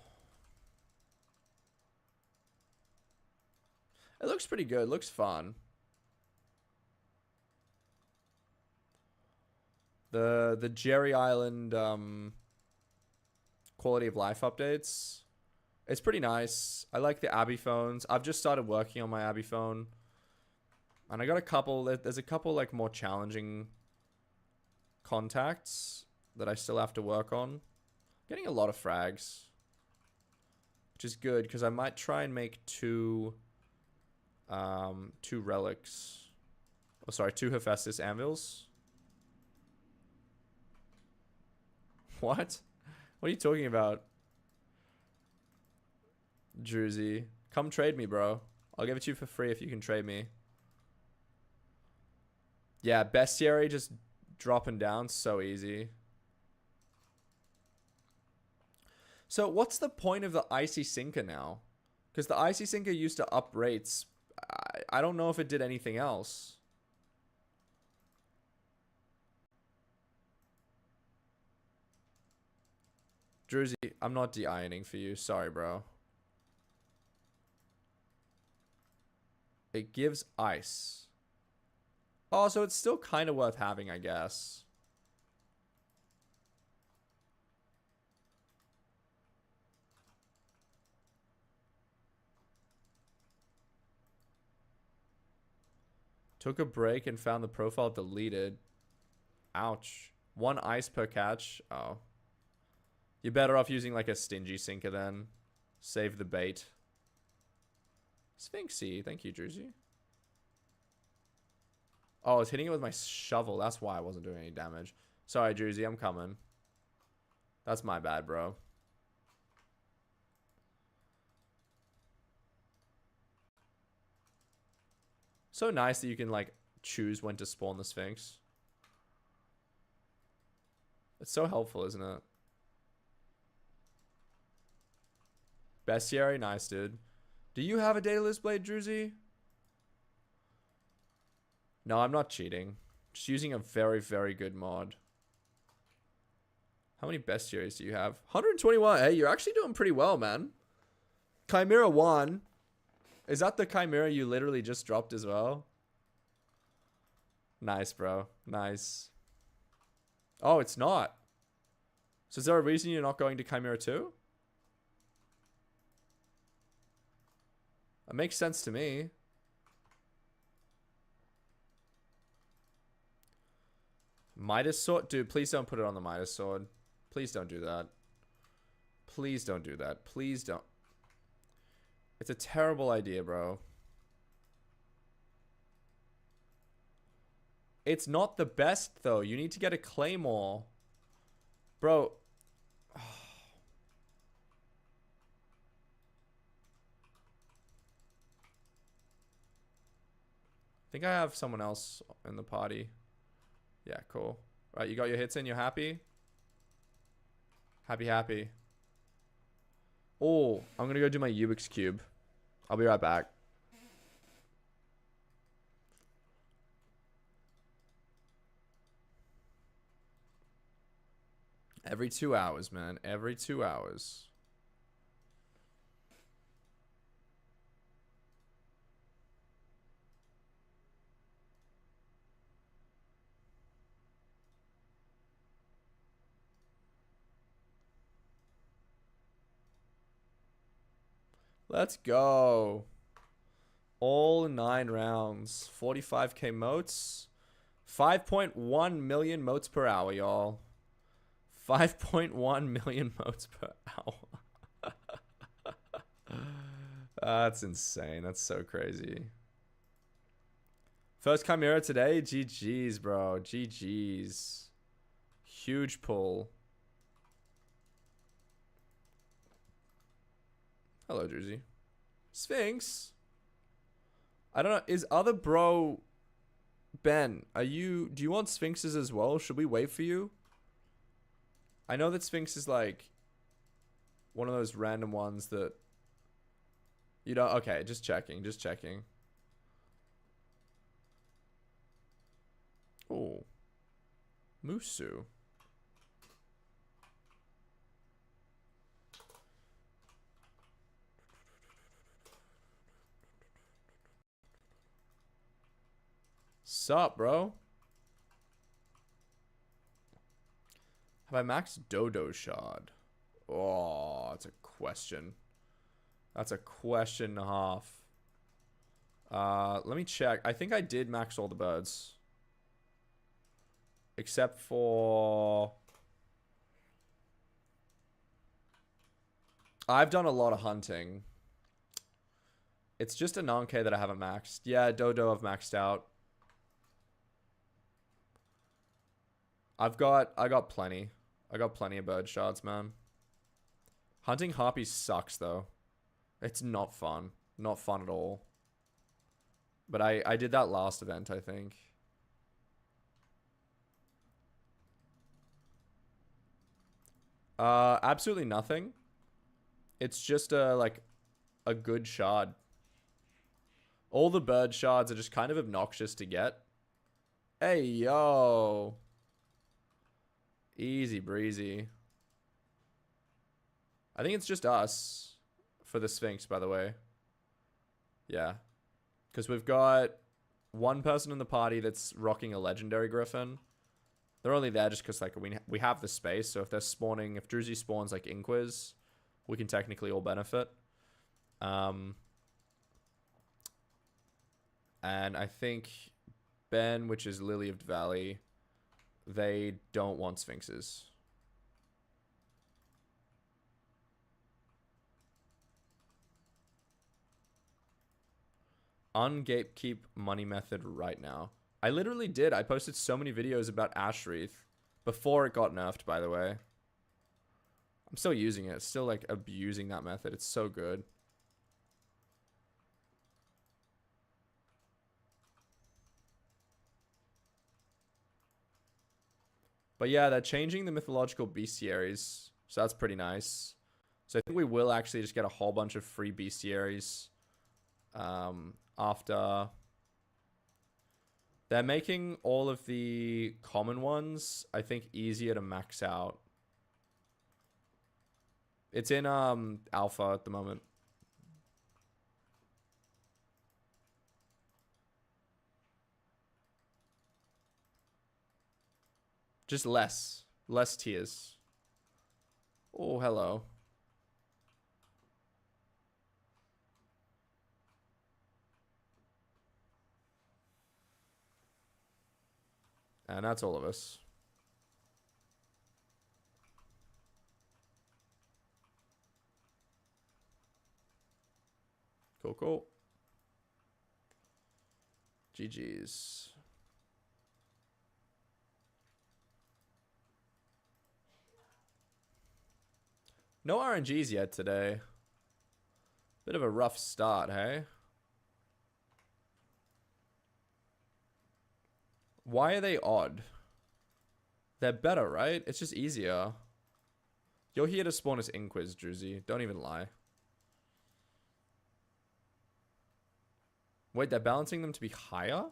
It looks pretty good. It looks fun. The Jerry Island quality of life updates. It's pretty nice. I like the Abbey phones. I've just started working on my Abbey phone. And I got a couple. There's a couple like more challenging contacts that I still have to work on. Getting a lot of frags, which is good because I might try and make two relics. Oh, sorry, 2 Hephaestus anvils. What? What are you talking about? Druzy, come trade me, bro. I'll give it to you for free if you can trade me. Yeah, bestiary just dropping down so easy. So what's the point of the Icy Sinker now? Because the Icy Sinker used to up rates. I don't know if it did anything else. Druzy, I'm not de-ironing for you. Sorry, bro. It gives ice. Oh, so it's still kind of worth having, I guess. Took a break and found the profile deleted. Ouch. 1 ice per catch. Oh. You're better off using like a stingy sinker then. Save the bait. Sphinxy. Thank you, Druzy. Oh, I was hitting it with my shovel. That's why I wasn't doing any damage. Sorry, Druzy. I'm coming. That's my bad, bro. So nice that you can, like, choose when to spawn the Sphinx. It's so helpful, isn't it? Bestiary, nice, dude. Do you have a Daedalus Blade, Druzy? No, I'm not cheating. Just using a very, very good mod. How many bestiaries do you have? 121. Hey, you're actually doing pretty well, man. Chimera 1. Is that the Chimera you literally just dropped as well? Nice, bro. Nice. Oh, it's not. So is there a reason you're not going to Chimera 2? That makes sense to me. Midas sword? Dude, please don't put it on the Midas sword. Please don't do that. Please don't do that. Please don't. It's a terrible idea, bro. It's not the best, though. You need to get a claymore. Bro. I think I have someone else in the party. Yeah, cool. Right, you got your hits in? You're happy? Happy. Oh, I'm gonna go do my Ubix cube. I'll be right back. Every 2 hours, man. Every 2 hours. Let's go. All 9 rounds. 45k motes. 5.1 million motes per hour, y'all. 5.1 million motes per hour. That's insane. That's so crazy. First Chimera today. GG's, bro. GG's. Huge pull. Hello, Jersey. Sphinx. I don't know. Is other bro Ben? Do you want Sphinxes as well? Should we wait for you? I know that Sphinx is like one of those random ones that you don't. Okay, just checking. Oh, Musu. Sup, bro? Have I maxed Dodo Shard? Oh, that's a question. That's a question and a half. Let me check. I think I did max all the birds. Except for... I've done a lot of hunting. It's just a non-K that I haven't maxed. Yeah, Dodo I've maxed out. I got plenty. I got plenty of bird shards, man. Hunting harpies sucks, though. It's not fun. Not fun at all. But I did that last event, I think. Absolutely nothing. It's just like a good shard. All the bird shards are just kind of obnoxious to get. Hey, yo. Easy breezy. I think it's just us for the Sphinx, by the way. Yeah. Because we've got one person in the party that's rocking a legendary griffin. They're only there just because like we have the space. So if they're spawning, if Druzy spawns like Inquiz, we can technically all benefit. And I think Ben, which is Lily of the Valley, they don't want Sphinxes. Ungatekeep money method right now. I literally did. I posted so many videos about Ashreath before it got nerfed, by the way. I'm still using it. Still like abusing that method. It's so good. But yeah, they're changing the mythological bestiaries. So that's pretty nice. So I think we will actually just get a whole bunch of free bestiaries after... They're making all of the common ones, I think, easier to max out. It's in alpha at the moment. Just less tiers. Oh, hello. And that's all of us. Cool, cool. GG's. No RNGs yet today. Bit of a rough start, hey? Why are they odd? They're better, right? It's just easier. You're here to spawn us Inquis, Druzy. Don't even lie. Wait, they're balancing them to be higher?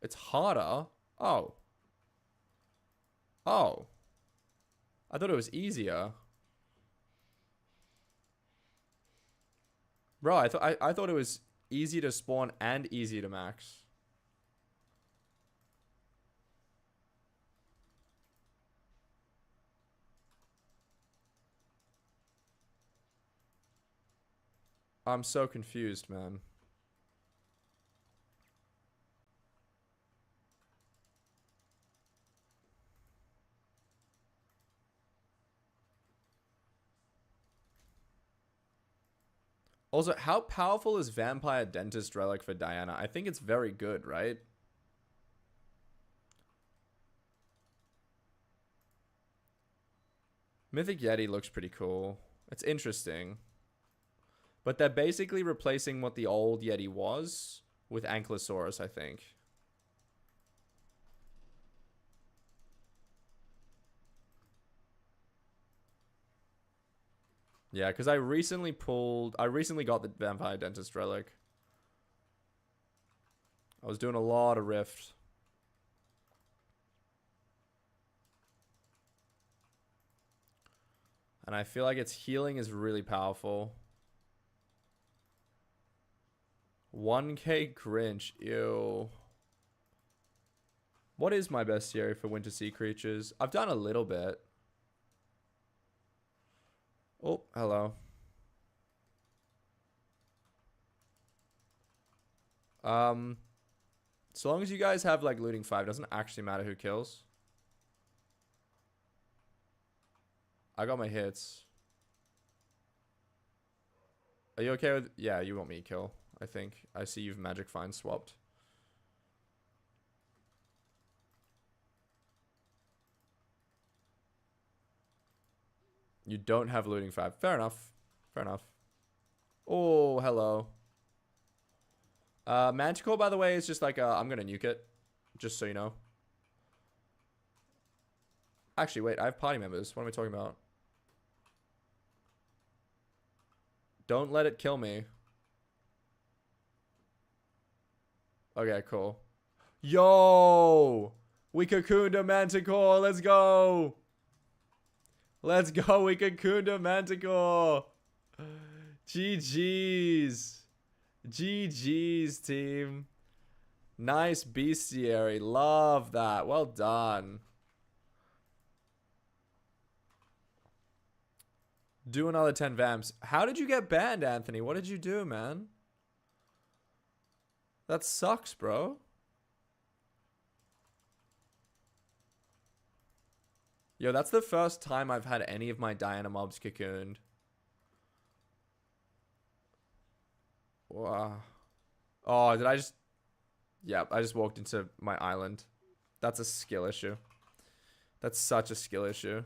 It's harder? Oh. Oh. I thought it was easier. Bro, I thought it was easy to spawn and easy to max. I'm so confused, man. Also, how powerful is Vampire Dentist Relic for Diana? I think it's very good, right? Mythic Yeti looks pretty cool. It's interesting. But they're basically replacing what the old Yeti was with Ankylosaurus, I think. Yeah, because I recently got the Vampire Dentist Relic. I was doing a lot of Rift. And I feel like its healing is really powerful. 1k Grinch, ew. What is my bestiary for Winter Sea creatures? I've done a little bit. Oh, hello. So long as you guys have like looting 5, doesn't actually matter who kills. I got my hits. Are you okay with... Yeah, you want me to kill, I think. I see you've Magic Find swapped. You don't have looting 5. Fair enough. Fair enough. Oh, hello. Manticore, by the way, is just like, I'm gonna nuke it. Just so you know. Actually, wait, I have party members. What am I talking about? Don't let it kill me. Okay, cool. Yo! We cocooned a Manticore. Let's go! Let's go. We cocooned a Manticore. GG's. GG's, team. Nice bestiary. Love that. Well done. Do another 10 vamps. How did you get banned, Anthony? What did you do, man? That sucks, bro. Yo, that's the first time I've had any of my Diana mobs cocooned. Wow. Oh, did I just... Yeah, I just walked into my island. That's a skill issue. That's such a skill issue.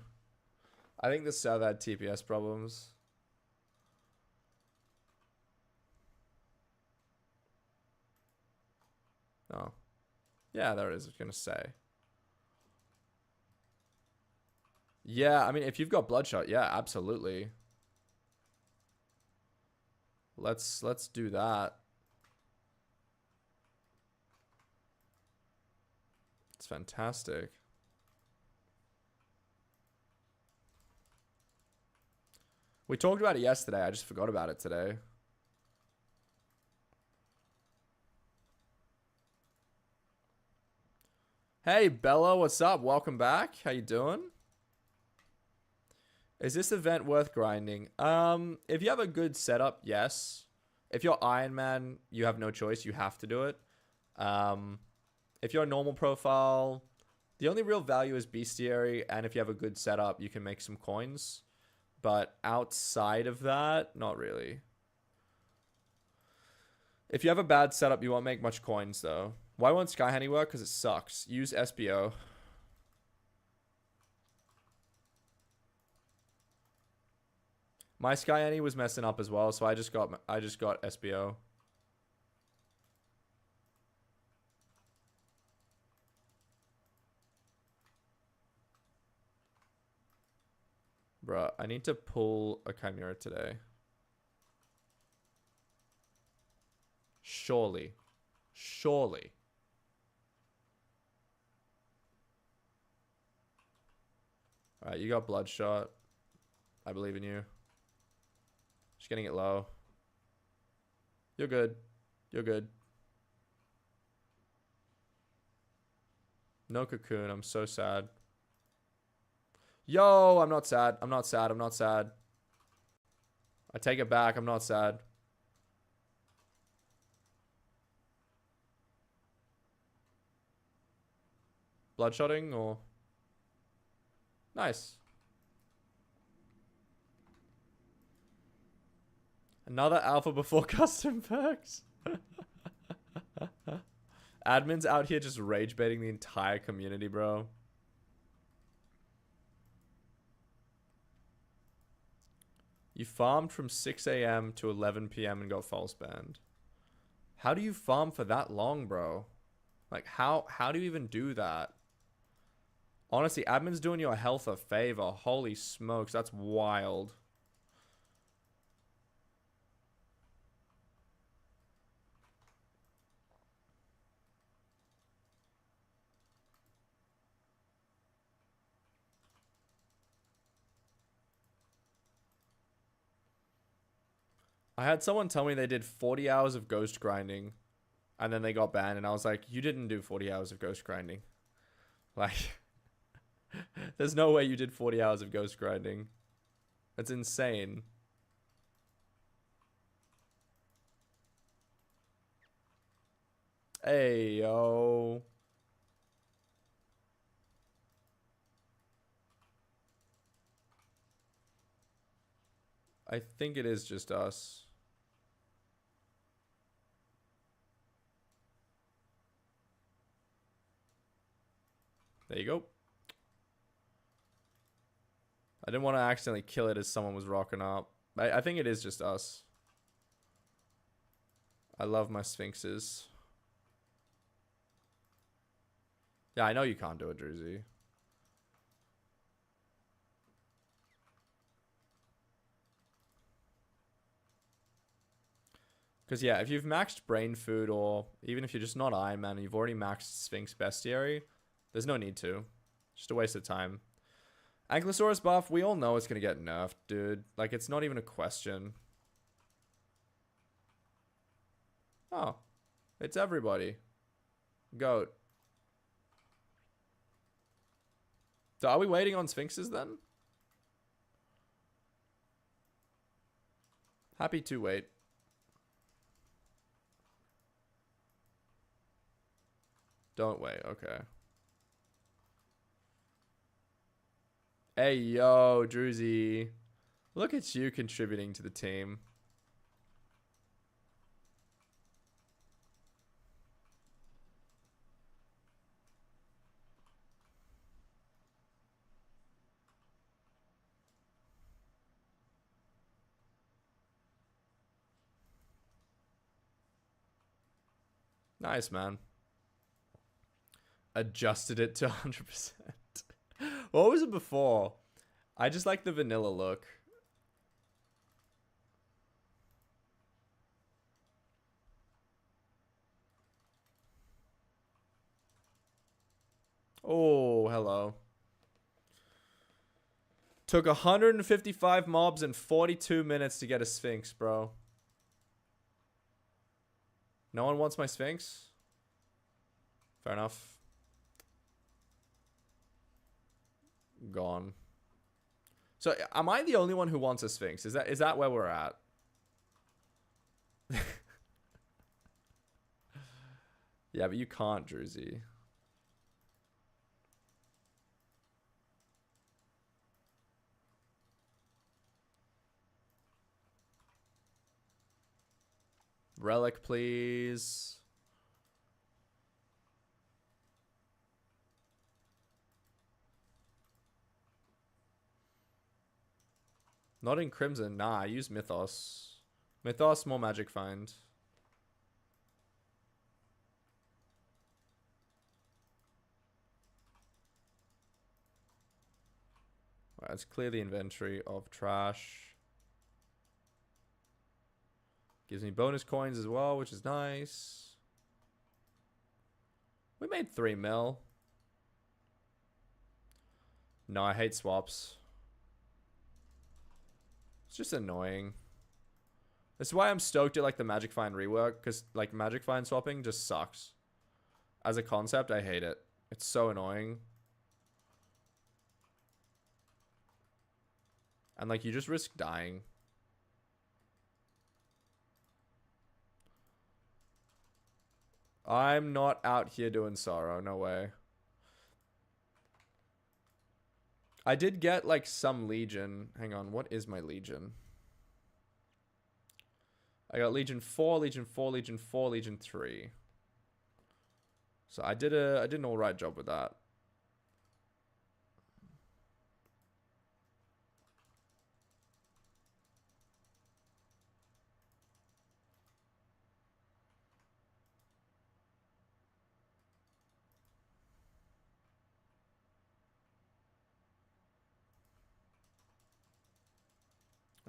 I think the server had TPS problems. Oh. Yeah, there it is. I was going to say. Yeah, I mean, if you've got Bloodshot, yeah, absolutely. Let's do that. It's fantastic. We talked about it yesterday. I just forgot about it today. Hey, Bella, what's up? Welcome back. How you doing? Is this event worth grinding? If you have a good setup, yes. If you're Ironman, you have no choice. You have to do it. If you're a normal profile, the only real value is bestiary, and if you have a good setup, you can make some coins. But outside of that, not really. If you have a bad setup, you won't make much coins, though. Why won't Sky Honey work? Because it sucks. Use SBO. My Sky Honey was messing up as well, so I just got SBO. Bruh, I need to pull a Chimera today. Surely. Surely. Alright, you got Bloodshot. I believe in you. Just getting it low. You're good. You're good. No Cocoon. I'm so sad. Yo, I'm not sad. I'm not sad. I'm not sad. I take it back. I'm not sad. Bloodshotting or... Nice. Another alpha before custom perks. Admins out here just rage baiting the entire community, bro. You farmed from 6 a.m. to 11 p.m. and got false banned. How do you farm for that long, bro? Like, how do you even do that? Honestly, admin's doing your health a favor. Holy smokes, that's wild. I had someone tell me they did 40 hours of ghost grinding and then they got banned, and I was like, you didn't do 40 hours of ghost grinding. Like, there's no way you did 40 hours of ghost grinding. That's insane. Hey, yo. I think it is just us. There you go. I didn't want to accidentally kill it as someone was rocking up. I think it is just us. I love my sphinxes. Yeah, I know you can't do it, Druzy. Because, yeah, if you've maxed Brain Food, or even if you're just not Iron Man and you've already maxed Sphinx Bestiary, there's no need to. Just a waste of time. Ankylosaurus buff, we all know it's going to get nerfed, dude. Like, it's not even a question. Oh. It's everybody. Goat. So are we waiting on Sphinxes, then? Happy to wait. Don't wait, okay. Hey, yo, Druzy. Look at you contributing to the team. Nice, man. Adjusted it to 100%. What was it before? I just like the vanilla look. Oh, hello. Took 155 mobs and 42 minutes to get a Sphinx, bro. No one wants my Sphinx? Fair enough. Gone. So, am I the only one who wants a Sphinx? Is that where we're at? Yeah, but you can't, Druzy. Relic, please. Not in Crimson. Nah, I use Mythos. Mythos, more magic find. Right, let's clear the inventory of trash. Gives me bonus coins as well, which is nice. We made 3 mil. No, I hate swaps. It's just annoying. This is why I'm stoked at like the Magic Find rework, because like Magic Find swapping just sucks. As a concept, I hate it. It's so annoying. And like you just risk dying. I'm not out here doing sorrow, no way. I did get like some Legion. Hang on, what is my Legion? I got Legion 4, Legion 4, Legion 4, Legion 3. So I did an alright job with that.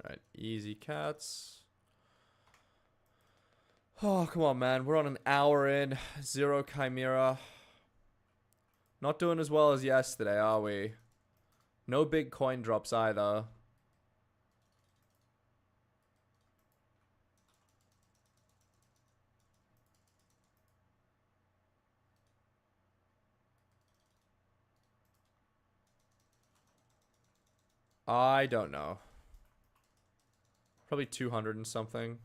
Alright, easy cats. Oh, come on, man. We're on an hour in. 0 Chimera. Not doing as well as yesterday, are we? No big coin drops either. I don't know. Probably 200 and something.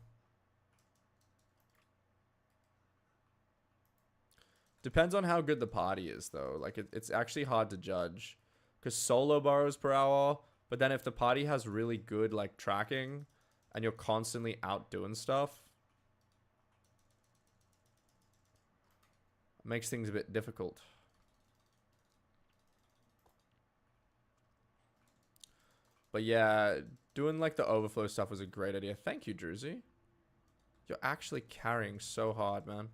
Depends on how good the party is, though. Like, it's actually hard to judge. Because solo borrows per hour, but then if the party has really good, like, tracking, and you're constantly out doing stuff, it makes things a bit difficult. But yeah, doing, like, the overflow stuff was a great idea. Thank you, Druzy. You're actually carrying so hard, man.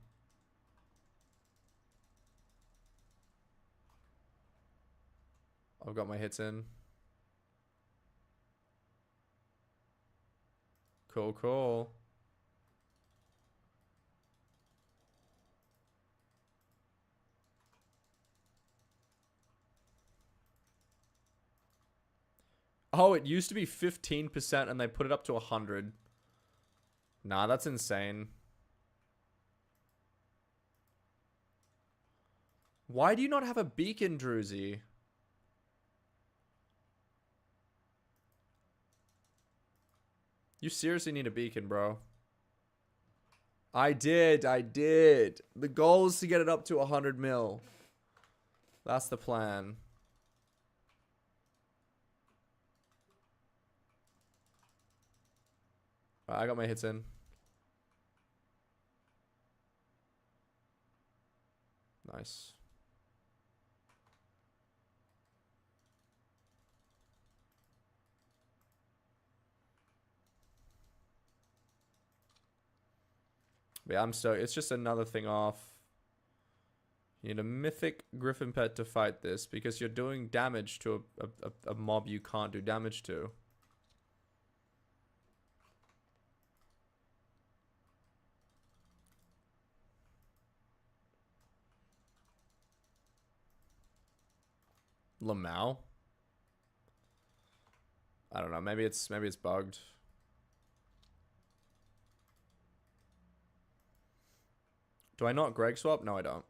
I've got my hits in. Cool, cool. Oh, it used to be 15% and they put it up to 100. Nah, that's insane. Why do you not have a beacon, Druzy? You seriously need a beacon, bro. I did. The goal is to get it up to 100 mil. That's the plan. Alright, I got my hits in. Nice. But yeah, I'm stoked. It's just another thing off. You need a mythic griffin pet to fight this because you're doing damage to a mob you can't do damage to. Lamau? I don't know. Maybe it's bugged. Do I not Greg swap? No, I don't.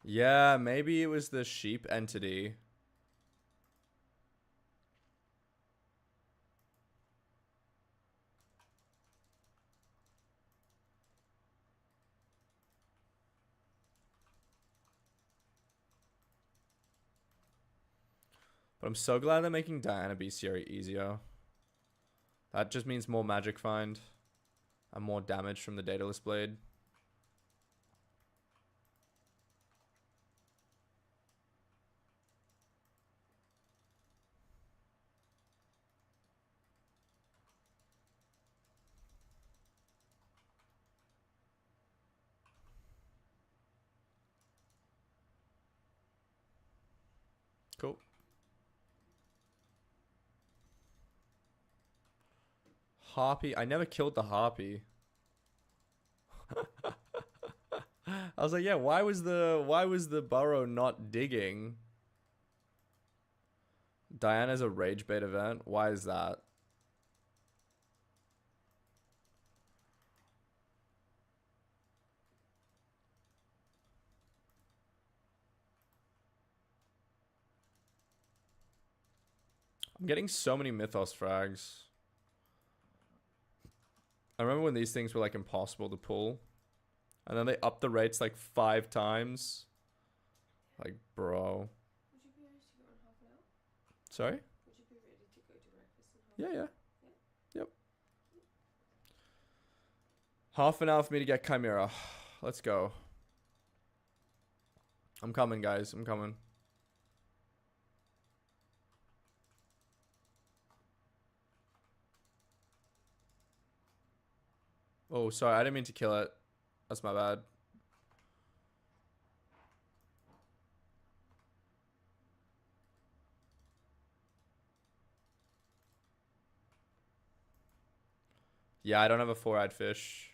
Yeah, maybe it was the sheep entity. But I'm so glad they're making Diana bestiary easier. That just means more magic find and more damage from the Daedalus Blade. Cool. Harpy. I never killed the Harpy. I was like, yeah, why was the burrow not digging? Diana's a rage bait event. Why is that? I'm getting so many Mythos frags. I remember when these things were like impossible to pull. And then they upped the rates like 5 times. Like, bro. Would you be ready to go in half an hour? Sorry? Would you be ready to go to breakfast in half Yeah, an yeah. hour? Yep. Half an hour for me to get Chimera. Let's go. I'm coming, guys. I'm coming. Oh, sorry. I didn't mean to kill it. That's my bad. Yeah, I don't have a 4-eyed fish.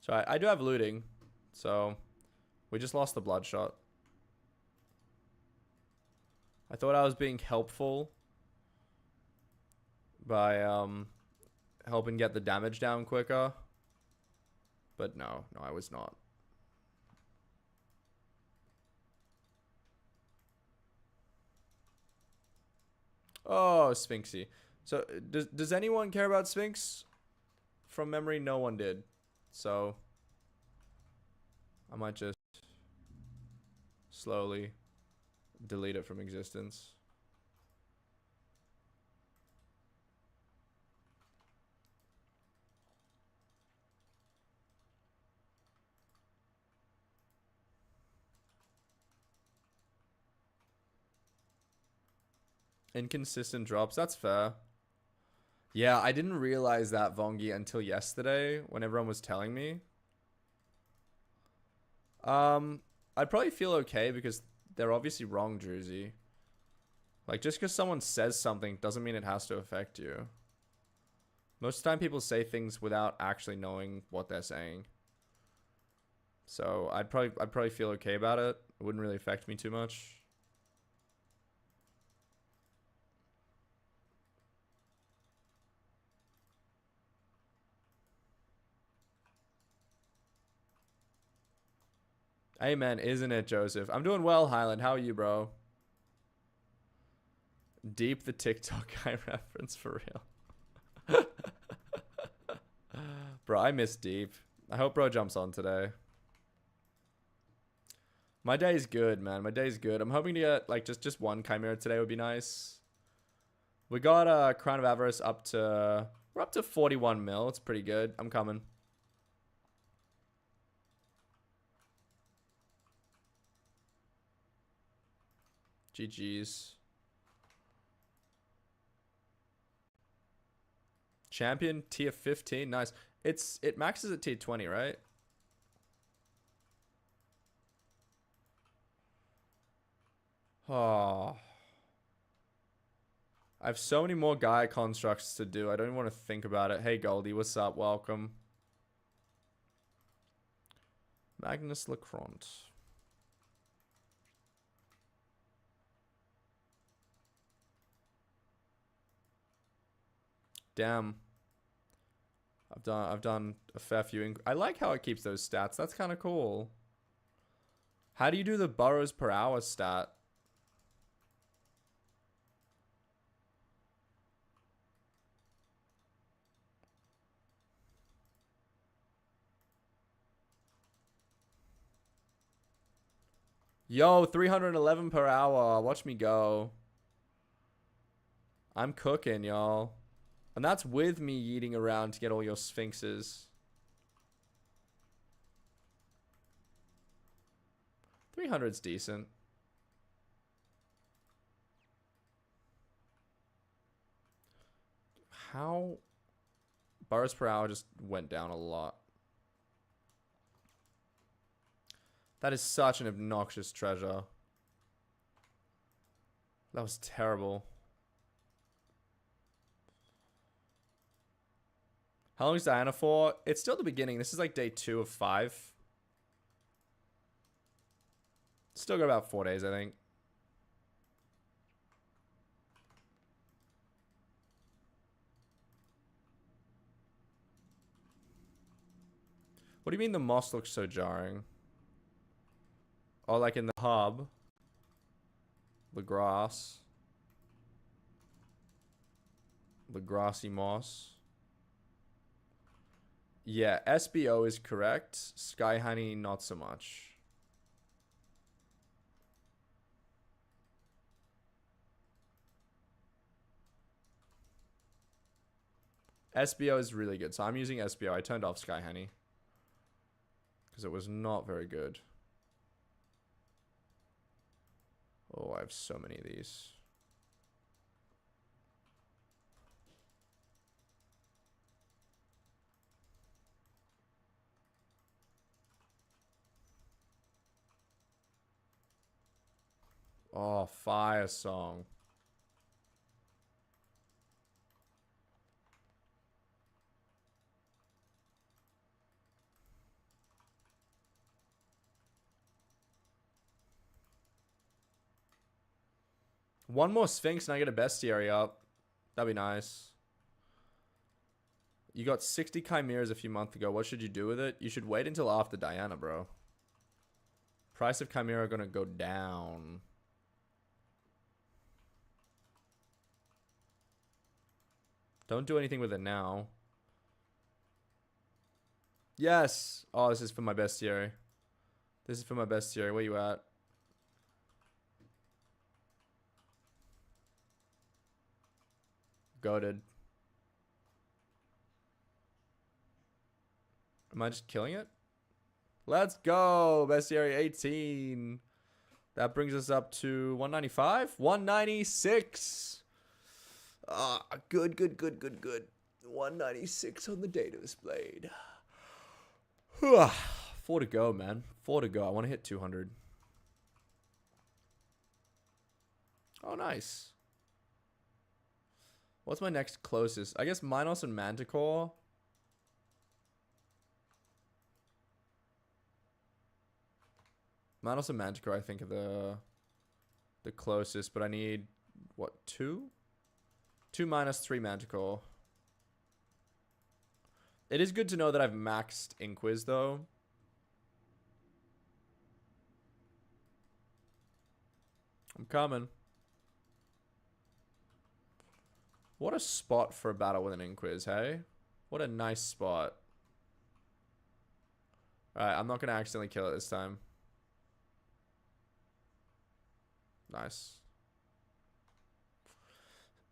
So I do have looting. So we just lost the bloodshot. I thought I was being helpful by helping get the damage down quicker. But no, I was not. Oh, Sphinxy. So does anyone care about Sphinx? From memory, no one did. So I might just slowly delete it from existence. Inconsistent drops. That's fair. Yeah, I didn't realize that, Vongi, until yesterday when everyone was telling me. I'd probably feel okay because they're obviously wrong, Druzy. Like, just because someone says something doesn't mean it has to affect you. Most of the time people say things without actually knowing what they're saying. So I'd probably feel okay about it. It wouldn't really affect me too much. Amen, isn't it, Joseph? I'm doing well, Highland. How are you, bro? Deep the TikTok guy reference for real. Bro, I miss Deep. I hope bro jumps on today. My day's good, man. My day's good. I'm hoping to get like just one Chimera today would be nice. We got Crown of Avarice up to... We're up to 41 mil. It's pretty good. I'm coming. GG's. Champion tier 15. Nice. It maxes at tier 20, right? Oh. I have so many more Gaia constructs to do. I don't even want to think about it. Hey, Goldie, what's up? Welcome. Magnus Lacront. Damn. I've done a fair few. I like how it keeps those stats. That's kind of cool. How do you do the burrows per hour stat? Yo, 311 per hour. Watch me go. I'm cooking, y'all. And that's with me yeeting around to get all your sphinxes. 300's decent. How? Bars per hour just went down a lot. That is such an obnoxious treasure. That was terrible. How long is Diana for? It's still the beginning. This is like day 2 of 5. Still got about 4 days, I think. What do you mean the moss looks so jarring? Oh, like in the hub. The grass. The grassy moss. Yeah, SBO is correct. Sky Honey, not so much. SBO is really good. So I'm using SBO. I turned off Sky Honey because it was not very good. Oh, I have so many of these. Oh, fire song. One more Sphinx and I get a bestiary up. That'd be nice. You got 60 Chimeras a few months ago. What should you do with it? You should wait until after Diana, bro. Price of Chimera gonna go down. Don't do anything with it now. Yes. Oh, this is for my bestiary. This is for my bestiary. Where you at? Goated. Am I just killing it? Let's go. Bestiary 18. That brings us up to 195. 196. Good. 196 on the data displayed. 4 to go, man. 4 to go. I want to hit 200. Oh, nice. What's my next closest? I guess Minos and Manticore. Minos and Manticore, I think, are the closest. But I need, what, 2? 2 minus 3 Manticore. It is good to know that I've maxed Inquiz, though. I'm coming. What a spot for a battle with an Inquiz, hey? What a nice spot. Alright, I'm not going to accidentally kill it this time. Nice.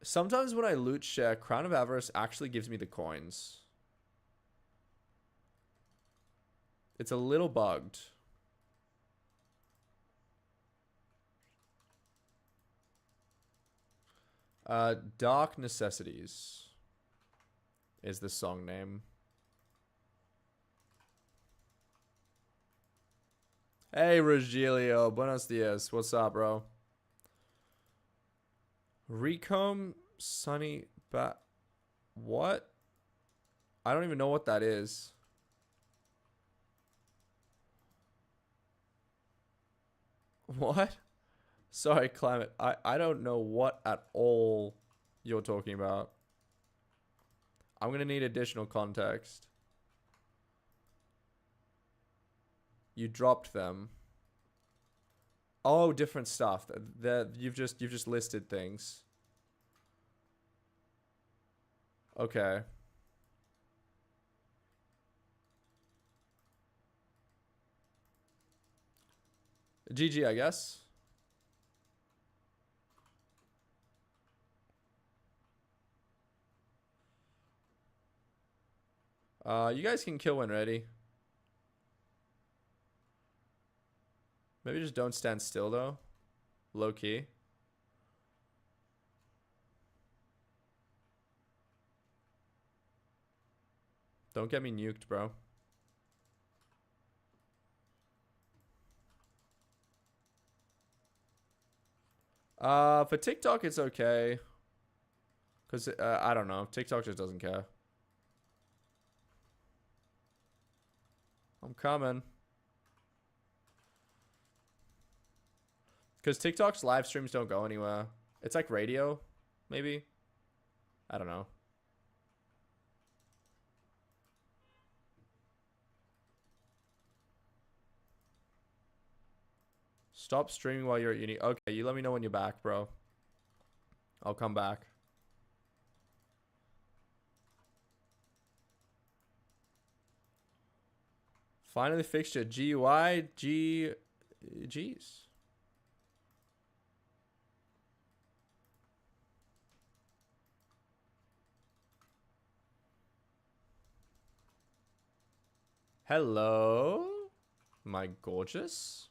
Sometimes when I loot share, Crown of Avarice actually gives me the coins. It's a little bugged. Dark Necessities is the song name. Hey, Rogelio. Buenos dias. What's up, bro? Recomb Sunny bat. What? I don't even know what that is. What? Sorry, Climate. I don't know what at all you're talking about. I'm gonna need additional context. You dropped them. Oh, different stuff. You've just listed things. Okay. GG, I guess. You guys can kill when ready. Maybe just don't stand still though. Low key. Don't get me nuked, bro. For TikTok, it's okay. Because, I don't know. TikTok just doesn't care. I'm coming. Because TikTok's live streams don't go anywhere. It's like radio, maybe. I don't know. Stop streaming while you're at uni. Okay, you let me know when you're back, bro. I'll come back. Finally fixed your GUI. G's. Hello, my gorgeous.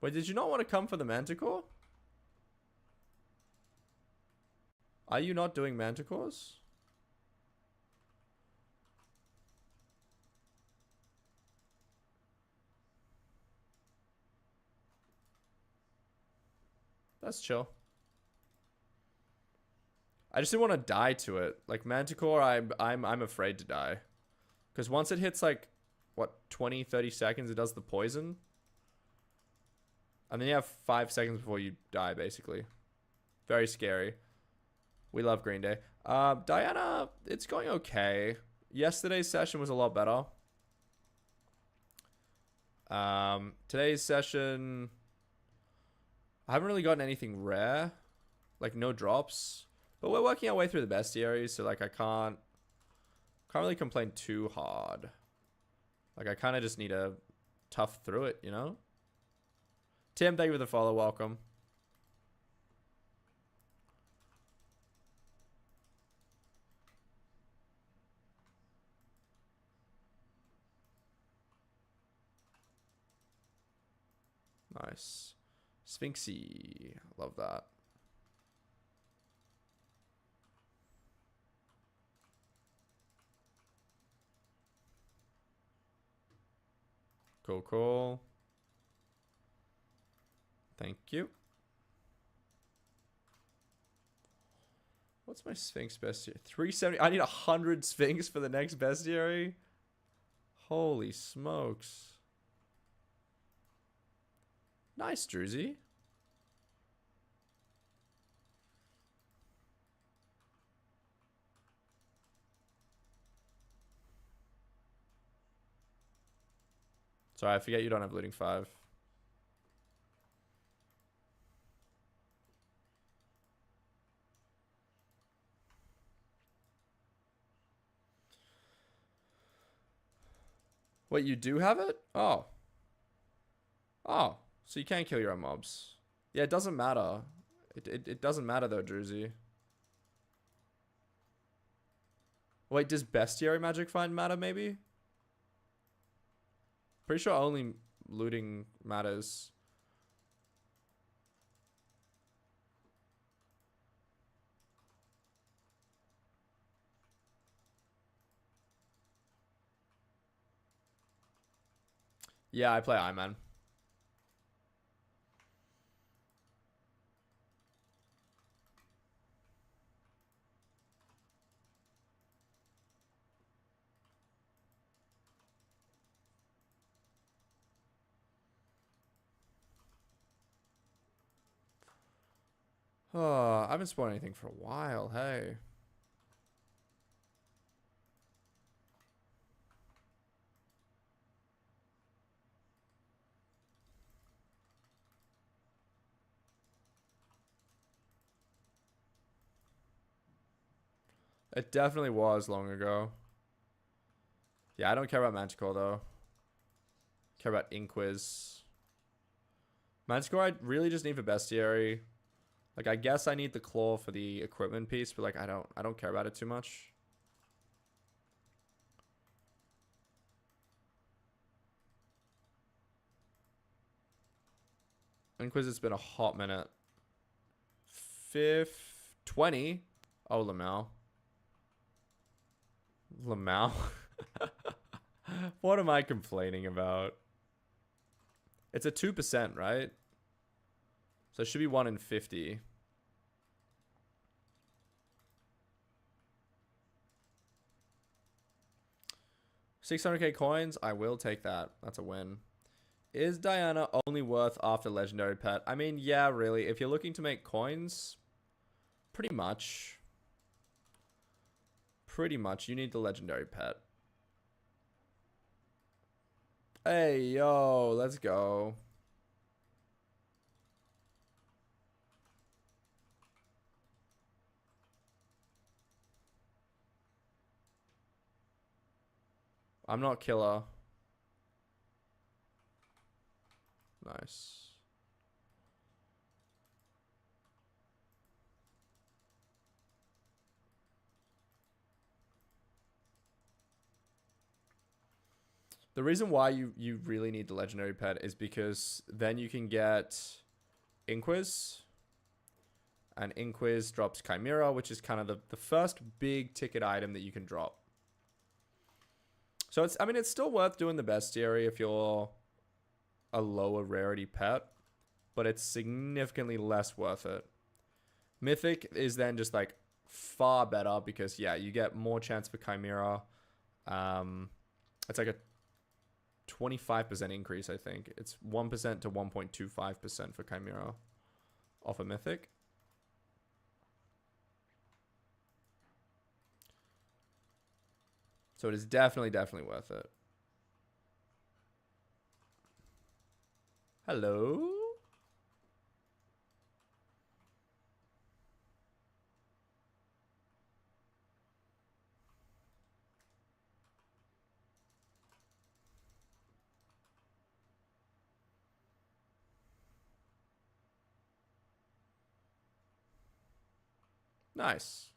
Wait, did you not want to come for the Manticore? Are you not doing Manticores? That's chill. I just didn't want to die to it. Like Manticore, I'm afraid to die. Because once it hits like, what, 20, 30 seconds, it does the poison. And then you have 5 seconds before you die, basically. Very scary. We love Green Day. Diana, it's going okay. Yesterday's session was a lot better. Today's session, I haven't really gotten anything rare. Like, no drops. But we're working our way through the bestiaries, so, like, I can't really complain too hard. Like, I kind of just need to tough through it, you know? Tim, thank you for the follow. Welcome. Nice. Sphinxy. Love that. Cool, cool. Thank you. What's my Sphinx bestiary? 370. I need 100 Sphinx for the next bestiary. Holy smokes. Nice, Druzy. Sorry, I forget you don't have looting 5. Wait, you do have it? Oh. Oh. So you can't kill your own mobs. Yeah, it doesn't matter. It doesn't matter though, Druzy. Wait, does bestiary magic find matter maybe? Pretty sure only looting matters. Yeah, I play Ironman. Oh, I haven't spawned anything for a while, hey. It definitely was long ago. Yeah, I don't care about Manticore though. Care about Inquiz. Manticore I really just need for bestiary. Like I guess I need the claw for the equipment piece, but like I don't care about it too much. Inquiz, it's been a hot minute. 20. Oh, Lamau. Lamau. What am I complaining about? It's a 2%, right? So it should be 1 in 50. $600k coins. I will take that. That's a win. Is Diana only worth after legendary pet? I mean, yeah, really. If you're looking to make coins, pretty much. Pretty much. You need the legendary pet. Hey, yo, let's go. I'm not killer. Nice. The reason why you really need the legendary pet is because then you can get Inquiz. And Inquiz drops Chimera, which is kind of the first big ticket item that you can drop. So it's, I mean, it's still worth doing the bestiary if you're a lower rarity pet, but it's significantly less worth it. Mythic is then just like far better because yeah, you get more chance for Chimera. It's like a 25% increase, I think. It's 1% to 1.25% for Chimera off a Mythic. So it is definitely worth it. Hello? Nice.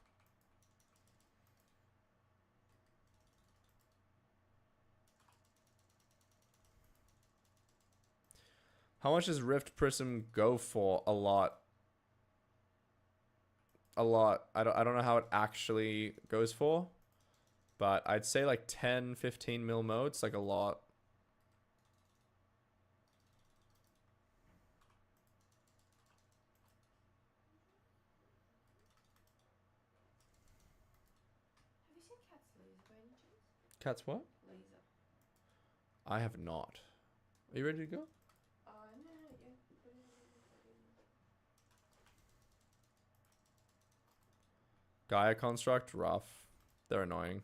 How much does Rift Prism go for? A lot. A lot. I don't know how it actually goes for, but I'd say like 10, 15 mil modes, like a lot. Have you seen Cat's laser by any chance? Cat's what? Laser. I have not. Are you ready to go? No, yeah. Put it on the recording. Gaia Construct, rough. They're annoying.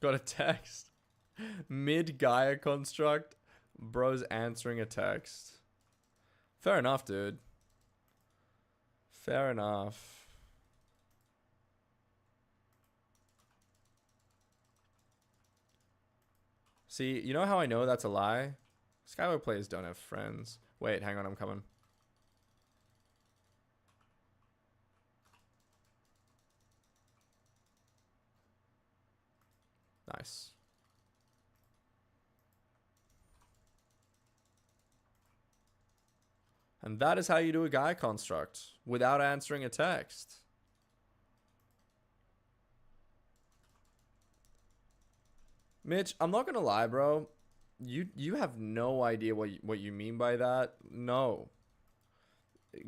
Got a text. Mid Gaia Construct. Bro's answering a text. Fair enough, dude. Fair enough. See, you know how I know that's a lie? Skyblock players don't have friends. Wait, hang on, I'm coming. Nice. And that is how you do a Gaia Construct without answering a text. Mitch, I'm not gonna lie, bro. You have no idea what you mean by that. No.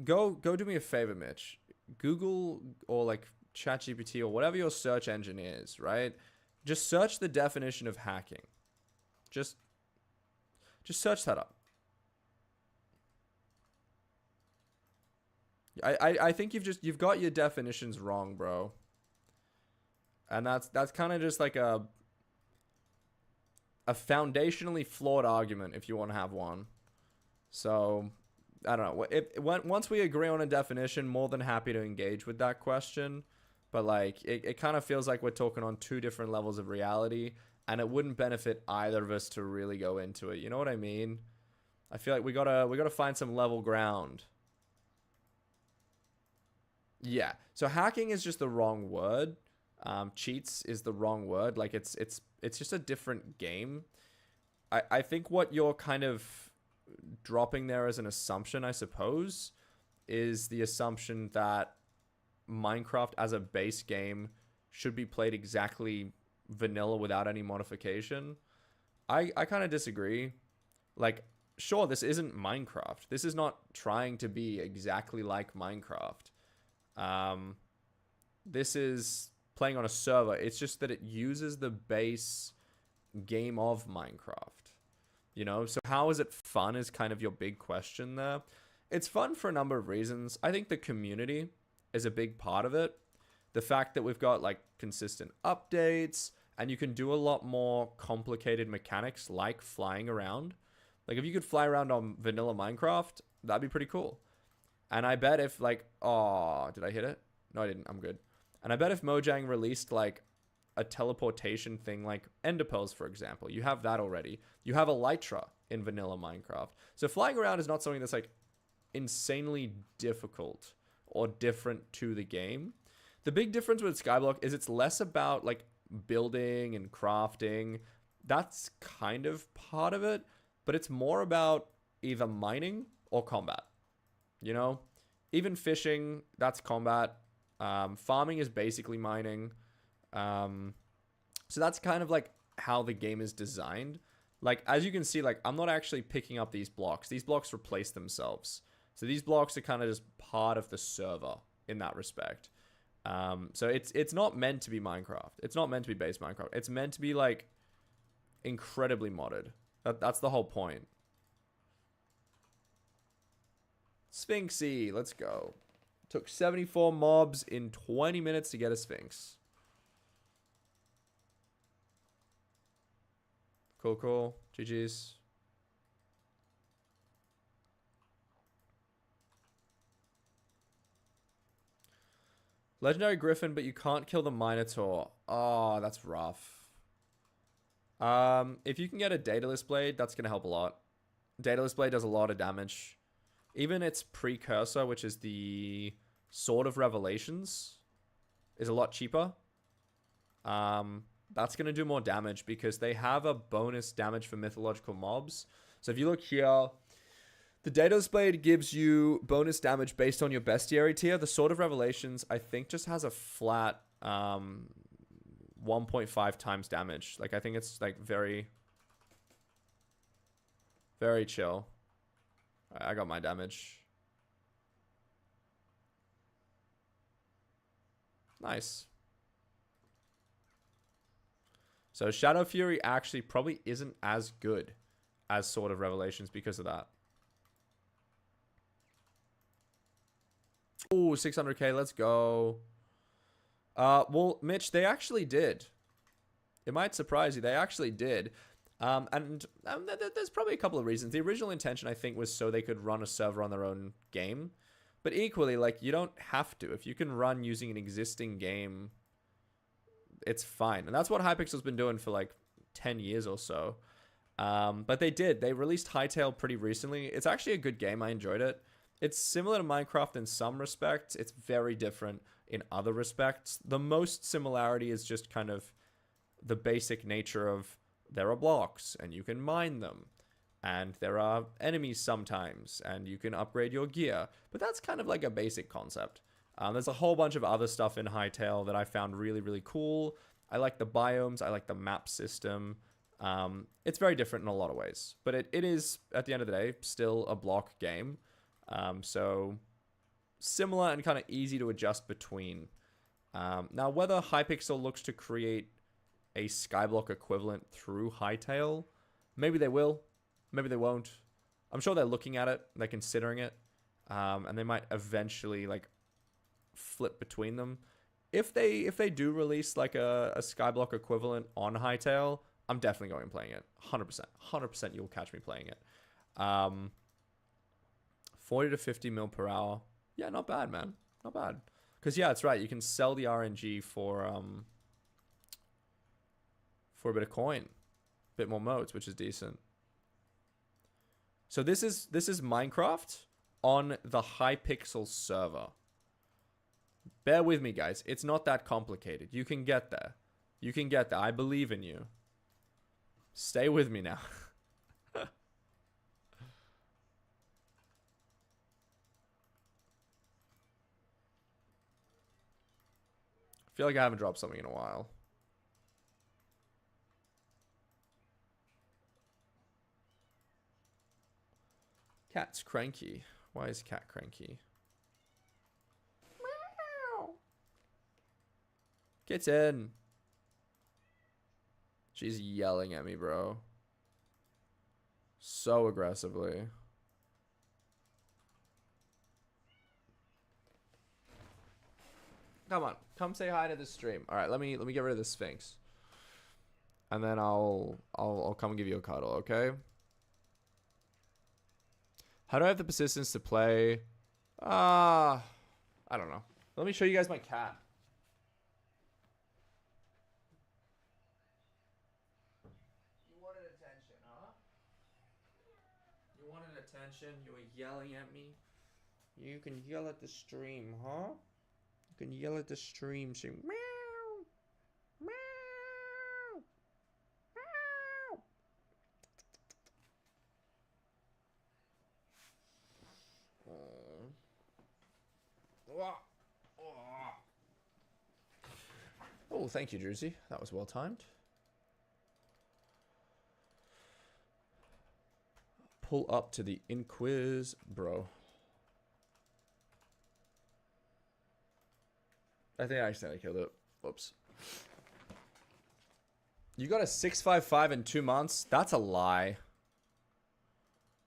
Go do me a favor, Mitch. Google or like ChatGPT or whatever your search engine is, right? Just search the definition of hacking. Just search that up. I think you've got your definitions wrong, bro. And that's kind of just like a foundationally flawed argument if you want to have one. So, I don't know. Once we agree on a definition, more than happy to engage with that question. But like, it kind of feels like we're talking on two different levels of reality, and it wouldn't benefit either of us to really go into it. You know what I mean? I feel like we gotta find some level ground. Yeah. So hacking is just the wrong word. Cheats is the wrong word. Like it's just a different game. I think what you're kind of dropping there as an assumption, I suppose, is the assumption that Minecraft as a base game should be played exactly vanilla without any modification. I kind of disagree. Like, sure, this isn't Minecraft. This is not trying to be exactly like Minecraft. This is playing on a server. It's just that it uses the base game of Minecraft. You know, so how is it fun is kind of your big question there. It's fun for a number of reasons. I think the community is a big part of it. The fact that we've got like consistent updates and you can do a lot more complicated mechanics like flying around. Like if you could fly around on vanilla Minecraft, that'd be pretty cool. And I bet if like, oh, did I hit it? No, I didn't. I'm good. And I bet if Mojang released like a teleportation thing like Ender Pearls, for example, you have that already. You have Elytra in vanilla Minecraft. So flying around is not something that's like insanely difficult or different to the game. The big difference with Skyblock is it's less about like building and crafting. That's kind of part of it, but it's more about either mining or combat. You know, even fishing, that's combat. Farming is basically mining. So that's kind of like how the game is designed. Like, as you can see, like I'm not actually picking up these blocks. These blocks replace themselves. So these blocks are kind of just part of the server in that respect. So it's not meant to be Minecraft. It's not meant to be base Minecraft. It's meant to be like incredibly modded. That's the whole point. Sphinxy, let's go. Took 74 mobs in 20 minutes to get a Sphinx. Cool. GG's. Legendary Griffin, but you can't kill the Minotaur. Oh, that's rough. If you can get a Daedalus Blade, that's going to help a lot. Daedalus Blade does a lot of damage. Even its precursor, which is the Sword of Revelations, is a lot cheaper. That's going to do more damage because they have a bonus damage for mythological mobs. So if you look here, the Daedalus Blade gives you bonus damage based on your bestiary tier. The Sword of Revelations, I think, just has a flat 1.5 times damage. Like, I think it's like very, very chill. I got my damage. Nice. So Shadow Fury actually probably isn't as good as Sword of Revelations because of that. Oh, 600k, let's go. Well, Mitch, they actually did. It might surprise you. They actually did. And there's probably a couple of reasons. The original intention, I think, was so they could run a server on their own game. But equally, like, you don't have to. If you can run using an existing game, it's fine. And that's what Hypixel's been doing for, like, 10 years or so. But they did. They released Hytale pretty recently. It's actually a good game. I enjoyed it. It's similar to Minecraft in some respects. It's very different in other respects. The most similarity is just kind of the basic nature of there are blocks and you can mine them. And there are enemies sometimes and you can upgrade your gear. But that's kind of like a basic concept. There's a whole bunch of other stuff in Hytale that I found really, really cool. I like the biomes. I like the map system. It's very different in a lot of ways. But it is, at the end of the day, still a block game. So similar and kind of easy to adjust between. Now, whether Hypixel looks to create a Skyblock equivalent through Hytale, maybe they will. Maybe they won't. I'm sure they're looking at it. They're considering it. And they might eventually, like, flip between them. If they do release like a Skyblock equivalent on Hytale, I'm definitely going and playing it. 100%. 100% you'll catch me playing it. 40 to 50 mil per hour. Yeah, not bad, man. Not bad. Because, yeah, it's right. You can sell the RNG for a bit of coin. A bit more modes, which is decent. So this is Minecraft on the Hypixel server. Bear with me, guys. It's not that complicated. You can get there. You can get there. I believe in you. Stay with me now. I feel like I haven't dropped something in a while. Cat's cranky. Why is cat cranky? Get in. She's yelling at me, bro. So aggressively. Come on. Come say hi to the stream. All right, let me get rid of the Sphinx. And then I'll come and give you a cuddle, okay? How do I have the persistence to play? I don't know. Let me show you guys my cat. Attention, you were yelling at me. You can yell at the stream, huh? You can yell at the stream, say meow, meow, meow. Oh, thank you, Druzy. That was well timed. Pull up to the Inquiz, bro. I think I accidentally killed it. Whoops. You got a 655 in 2 months? That's a lie.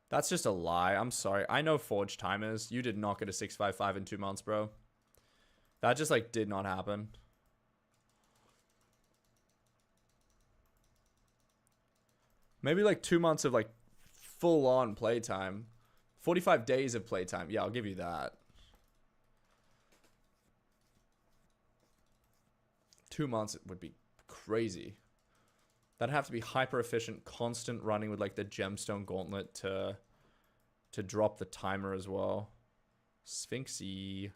That's just a lie. I'm sorry. I know Forge Timers. You did not get a 655 in 2 months, bro. That just, like, did not happen. Maybe, like, 2 months of, like, full-on playtime. 45 days of playtime. Yeah, I'll give you that. 2 months would be crazy. That'd have to be hyper-efficient, constant running with, like, the gemstone gauntlet to drop the timer as well. Sphinxy.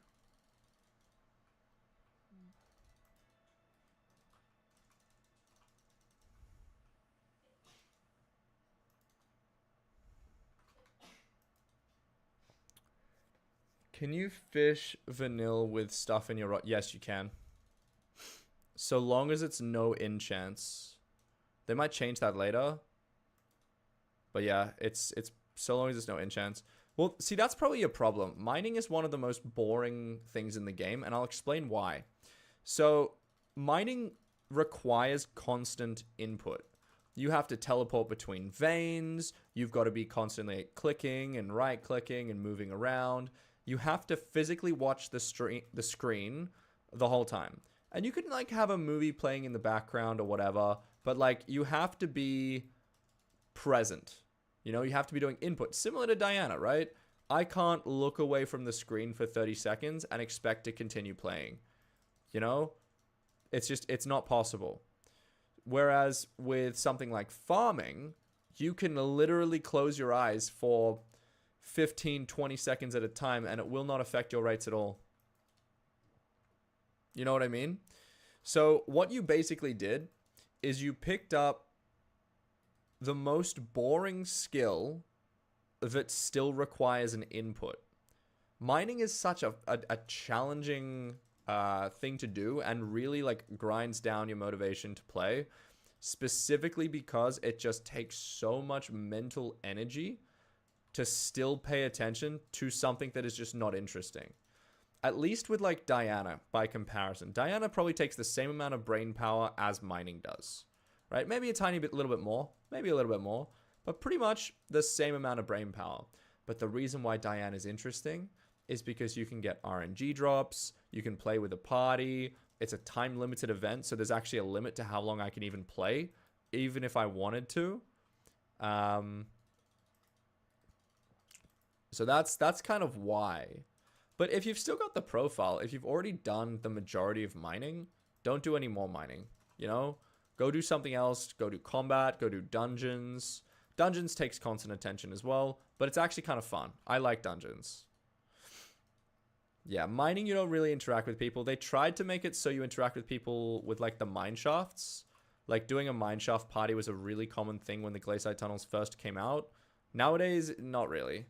Can you fish vanilla with stuff in your rod? Yes, you can. So long as it's no enchants. They might change that later. But yeah, it's so long as it's no enchants. Well, see, that's probably a problem. Mining is one of the most boring things in the game, and I'll explain why. So mining requires constant input. You have to teleport between veins. You've got to be constantly clicking and right-clicking and moving around. You have to physically watch the screen the whole time. And you can, like, have a movie playing in the background or whatever, but, like, you have to be present. You know, you have to be doing input. Similar to Diana, right? I can't look away from the screen for 30 seconds and expect to continue playing. You know? It's not possible. Whereas with something like farming, you can literally close your eyes for 15, 20 seconds at a time, and it will not affect your rates at all. You know what I mean? So what you basically did is you picked up the most boring skill that still requires an input. Mining is such a challenging thing to do and really like grinds down your motivation to play, specifically because it just takes so much mental energy to still pay attention to something that is just not interesting. At least with like Diana, by comparison. Diana probably takes the same amount of brain power as mining does, right? Maybe a tiny bit, little bit more, maybe a little bit more, but pretty much the same amount of brain power. But the reason why Diana is interesting is because you can get RNG drops, you can play with a party, it's a time limited event, so there's actually a limit to how long I can even play, even if I wanted to. So that's kind of why. But if you've still got the profile, if you've already done the majority of mining, don't do any more mining, you know? Go do something else, go do combat, go do dungeons. Dungeons takes constant attention as well, but it's actually kind of fun. I like dungeons. Yeah, mining, you don't really interact with people. They tried to make it so you interact with people with like the mine shafts. Like doing a mine shaft party was a really common thing when the glaciate tunnels first came out. Nowadays, not really.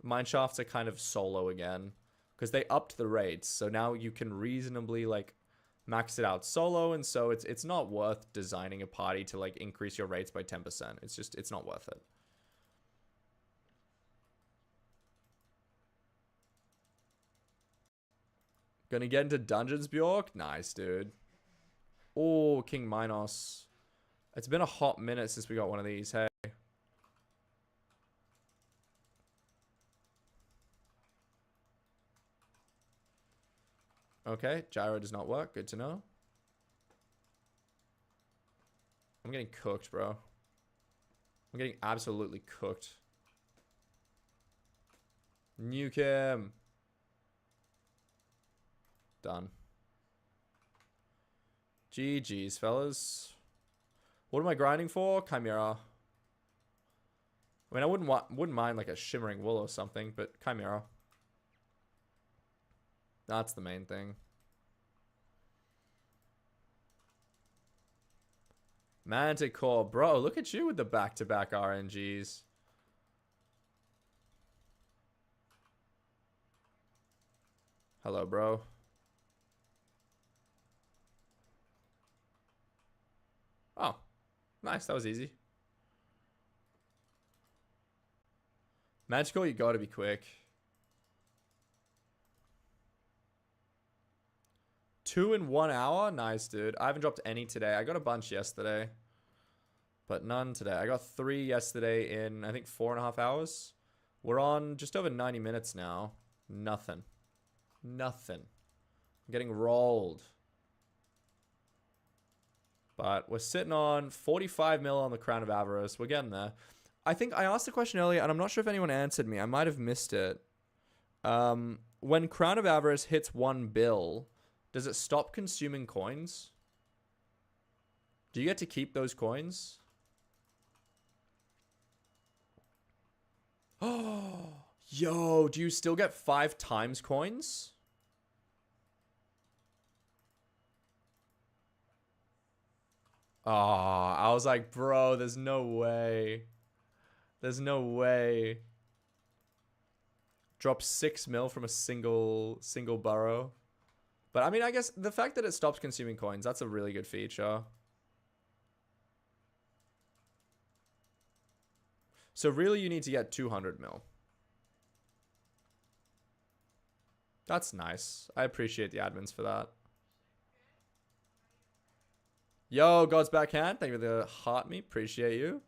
Mine shafts are kind of solo again because they upped the rates. So now you can reasonably like max it out solo, and so it's not worth designing a party to like increase your rates by 10%. It's not worth it. Gonna get into dungeons, Bjork? Nice, dude. Oh, King Minos. It's been a hot minute since we got one of these, hey. Okay, gyro does not work. Good to know. I'm getting cooked, bro. I'm getting absolutely cooked. Nuke him. Done. GG's, fellas. What am I grinding for? Chimera. I mean, I wouldn't mind like a shimmering wool or something, but Chimera. That's the main thing. Manticore, bro, look at you with the back-to-back RNGs. Hello, bro. Oh, nice. That was easy. Magical, you gotta be quick. 2 in 1 hour? Nice, dude. I haven't dropped any today. I got a bunch yesterday, but none today. I got 3 yesterday in, I think, 4.5 hours. We're on just over 90 minutes now. Nothing. Nothing. I'm getting rolled. But we're sitting on 45 mil on the Crown of Avarice. We're getting there. I think I asked the question earlier, and I'm not sure if anyone answered me. I might have missed it. When Crown of Avarice hits 1 bill, does it stop consuming coins? Do you get to keep those coins? Oh, yo, do you still get 5 times coins? Oh, I was like, bro, there's no way. There's no way. Drop 6 mil from a single burrow. But I mean, I guess the fact that it stops consuming coins, that's a really good feature. So really you need to get 200 mil. That's nice. I appreciate the admins for that. Yo, God's backhand. Thank you for the heart me. Appreciate you.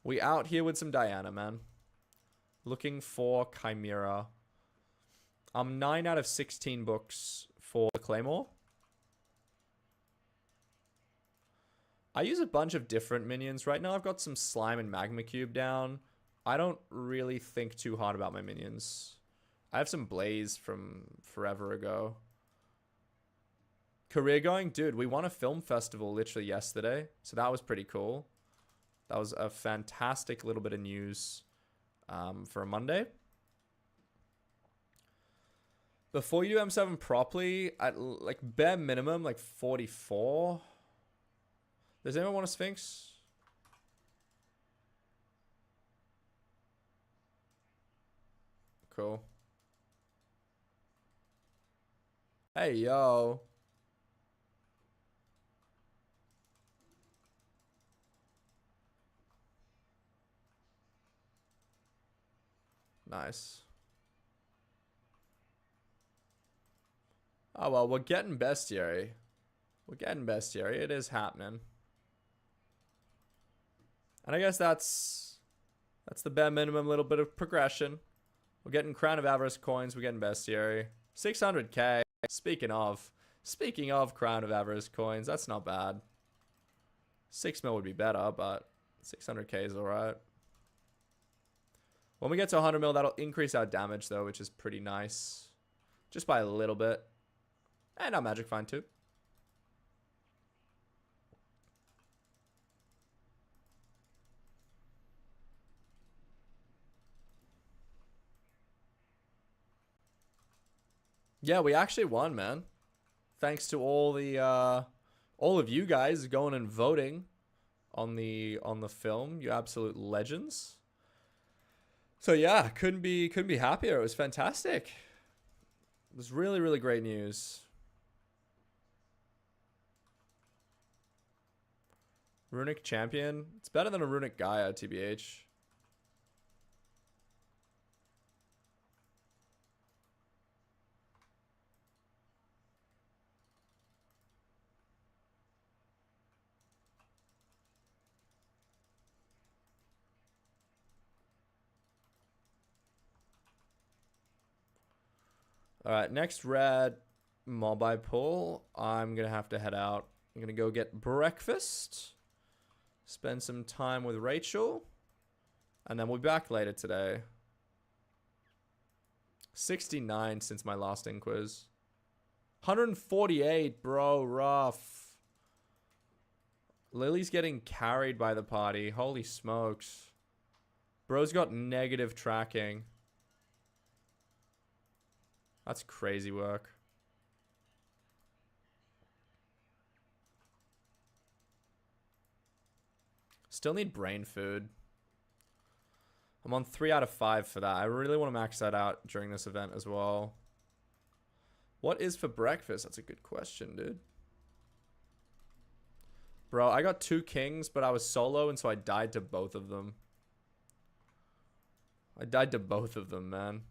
We out here with some Diana, man. Looking for Chimera. I'm 9 out of 16 books for the Claymore. I use a bunch of different minions. Right now I've got some Slime and Magma Cube down. I don't really think too hard about my minions. I have some Blaze from forever ago. Career going? Dude, we won a film festival literally yesterday. So that was pretty cool. That was a fantastic little bit of news for a Monday. Before you do M7 properly, at like bare minimum, like 44. Does anyone want a Sphinx? Cool. Hey, yo. Nice. Oh, well, we're getting bestiary. We're getting bestiary. It is happening. And I guess that's the bare minimum, little bit of progression. We're getting Crown of Avarice coins. We're getting bestiary. 600k. Speaking of Crown of Avarice coins, that's not bad. 6 mil would be better, but 600k is alright. When we get to 100 mil, that'll increase our damage, though, which is pretty nice. Just by a little bit. And our magic fine, too. Yeah, we actually won, man. Thanks to all of you guys going and voting on the film. You absolute legends. So yeah, couldn't be happier. It was fantastic. It was really, really great news. Runic champion. It's better than a Runic Gaia, TBH. Alright, next red mob I pull. I'm going to have to head out. I'm going to go get breakfast. Spend some time with Rachel. And then we'll be back later today. 69 since my last inquiz. 148, bro. Rough. Lily's getting carried by the party. Holy smokes. Bro's got negative tracking. That's crazy work. Still need brain food. I'm on 3 out of 5 for that. I really want to max that out during this event as well. What is for breakfast? That's a good question, dude. Bro, I got 2 kings, but I was solo, and so I died to both of them. I died to both of them, man.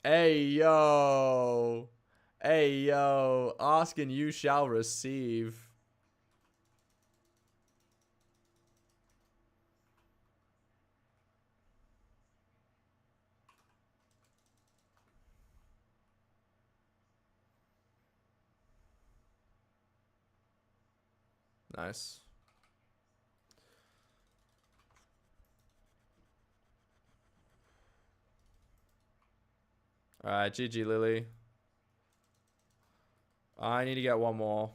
Hey, yo. Hey, yo. Ask and you shall receive. Nice. Alright, GG, Lily. I need to get one more.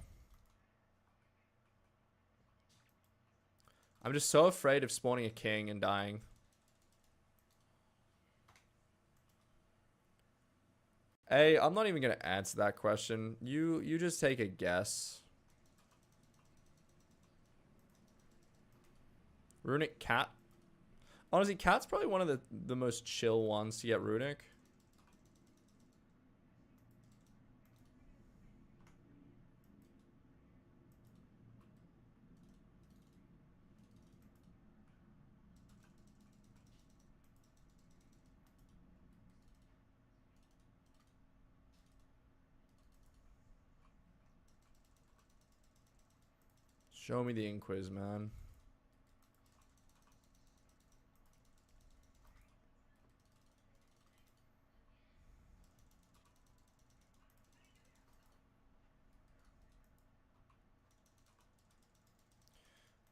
I'm just so afraid of spawning a king and dying. Hey, I'm not even going to answer that question. You just take a guess. Runic cat. Honestly, cat's probably one of the most chill ones to get runic. Show me the inquiz, man.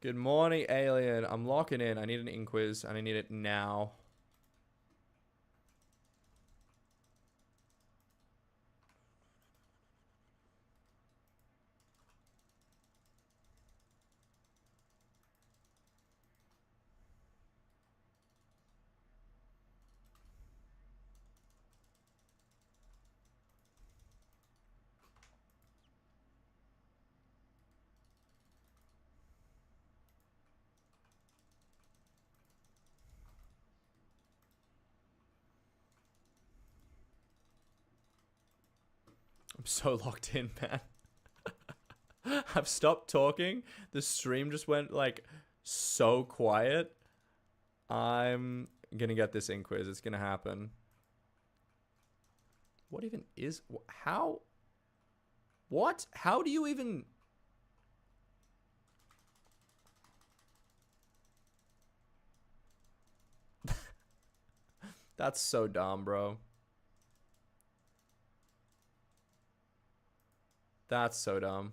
Good morning, alien. I'm locking in. I need an inquiz, and I need it now. I'm so locked in, man. I've stopped talking. The stream just went like so quiet. I'm gonna get this in quiz. It's gonna happen. What even is how? What? How do you even? That's so dumb, bro. That's so dumb.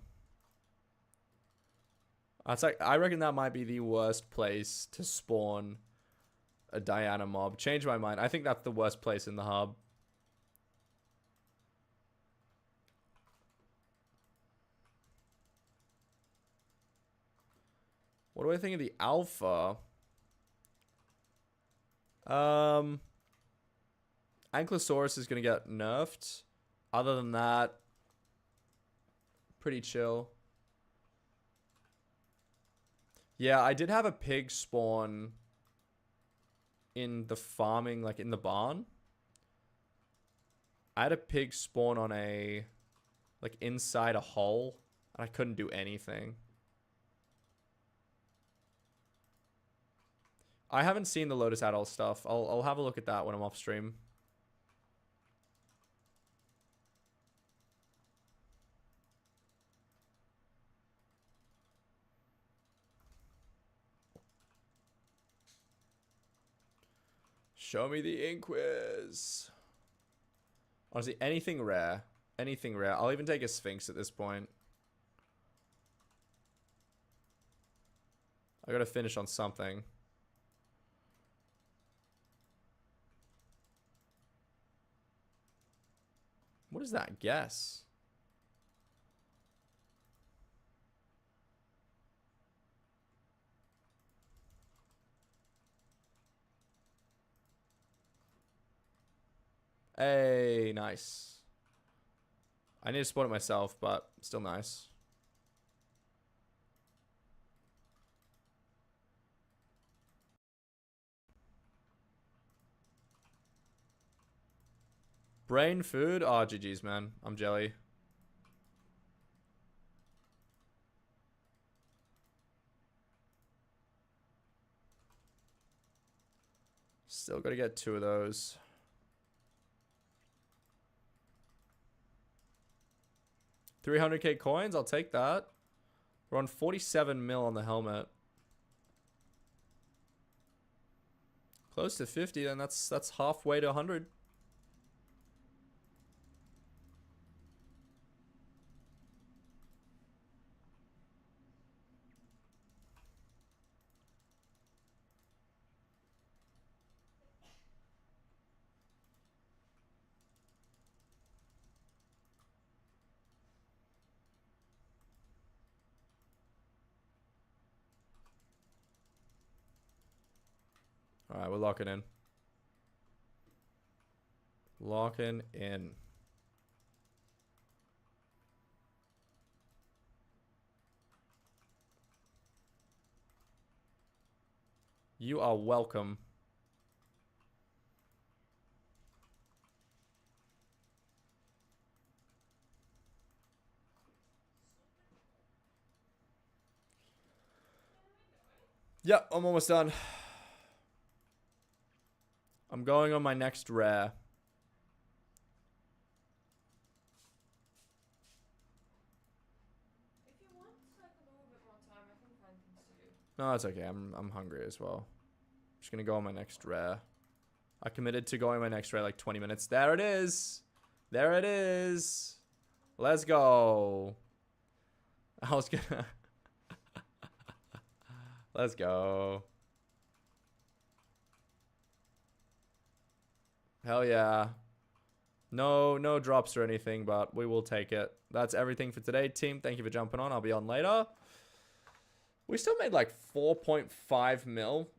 That's like, I reckon that might be the worst place to spawn a Diana mob. Change my mind. I think that's the worst place in the hub. What do I think of the alpha? Ankylosaurus is gonna get nerfed. Other than that, pretty chill. Yeah, I did have a pig spawn in the farming, like in the barn. I had a pig spawn on a, like inside a hole, and I couldn't do anything. I haven't seen the Lotus Adult stuff. I'll have a look at that when I'm off stream. Show me the ink quiz. Honestly, anything rare. Anything rare. I'll even take a Sphinx at this point. I gotta finish on something. What is that? Guess. Hey, nice. I need to spawn it myself, but still nice. Brain food? Oh, GG's, man. I'm jelly. Still gotta get 2 of those. $300k coins? I'll take that. We're on 47 mil on the helmet. Close to 50, then that's halfway to 100. All right, we're locking in. Locking in. You are welcome. Yep, I'm almost done. I'm going on my next rare. If you want like a little bit more time, I can find things to do. No, it's okay. I'm hungry as well. Just gonna go on my next rare. I committed to going on my next rare like 20 minutes. There it is. There it is. Let's go. I was gonna. Let's go. Hell yeah. No drops or anything, but we will take it. That's everything for today, team. Thank you for jumping on. I'll be on later. We still made like 4.5 mil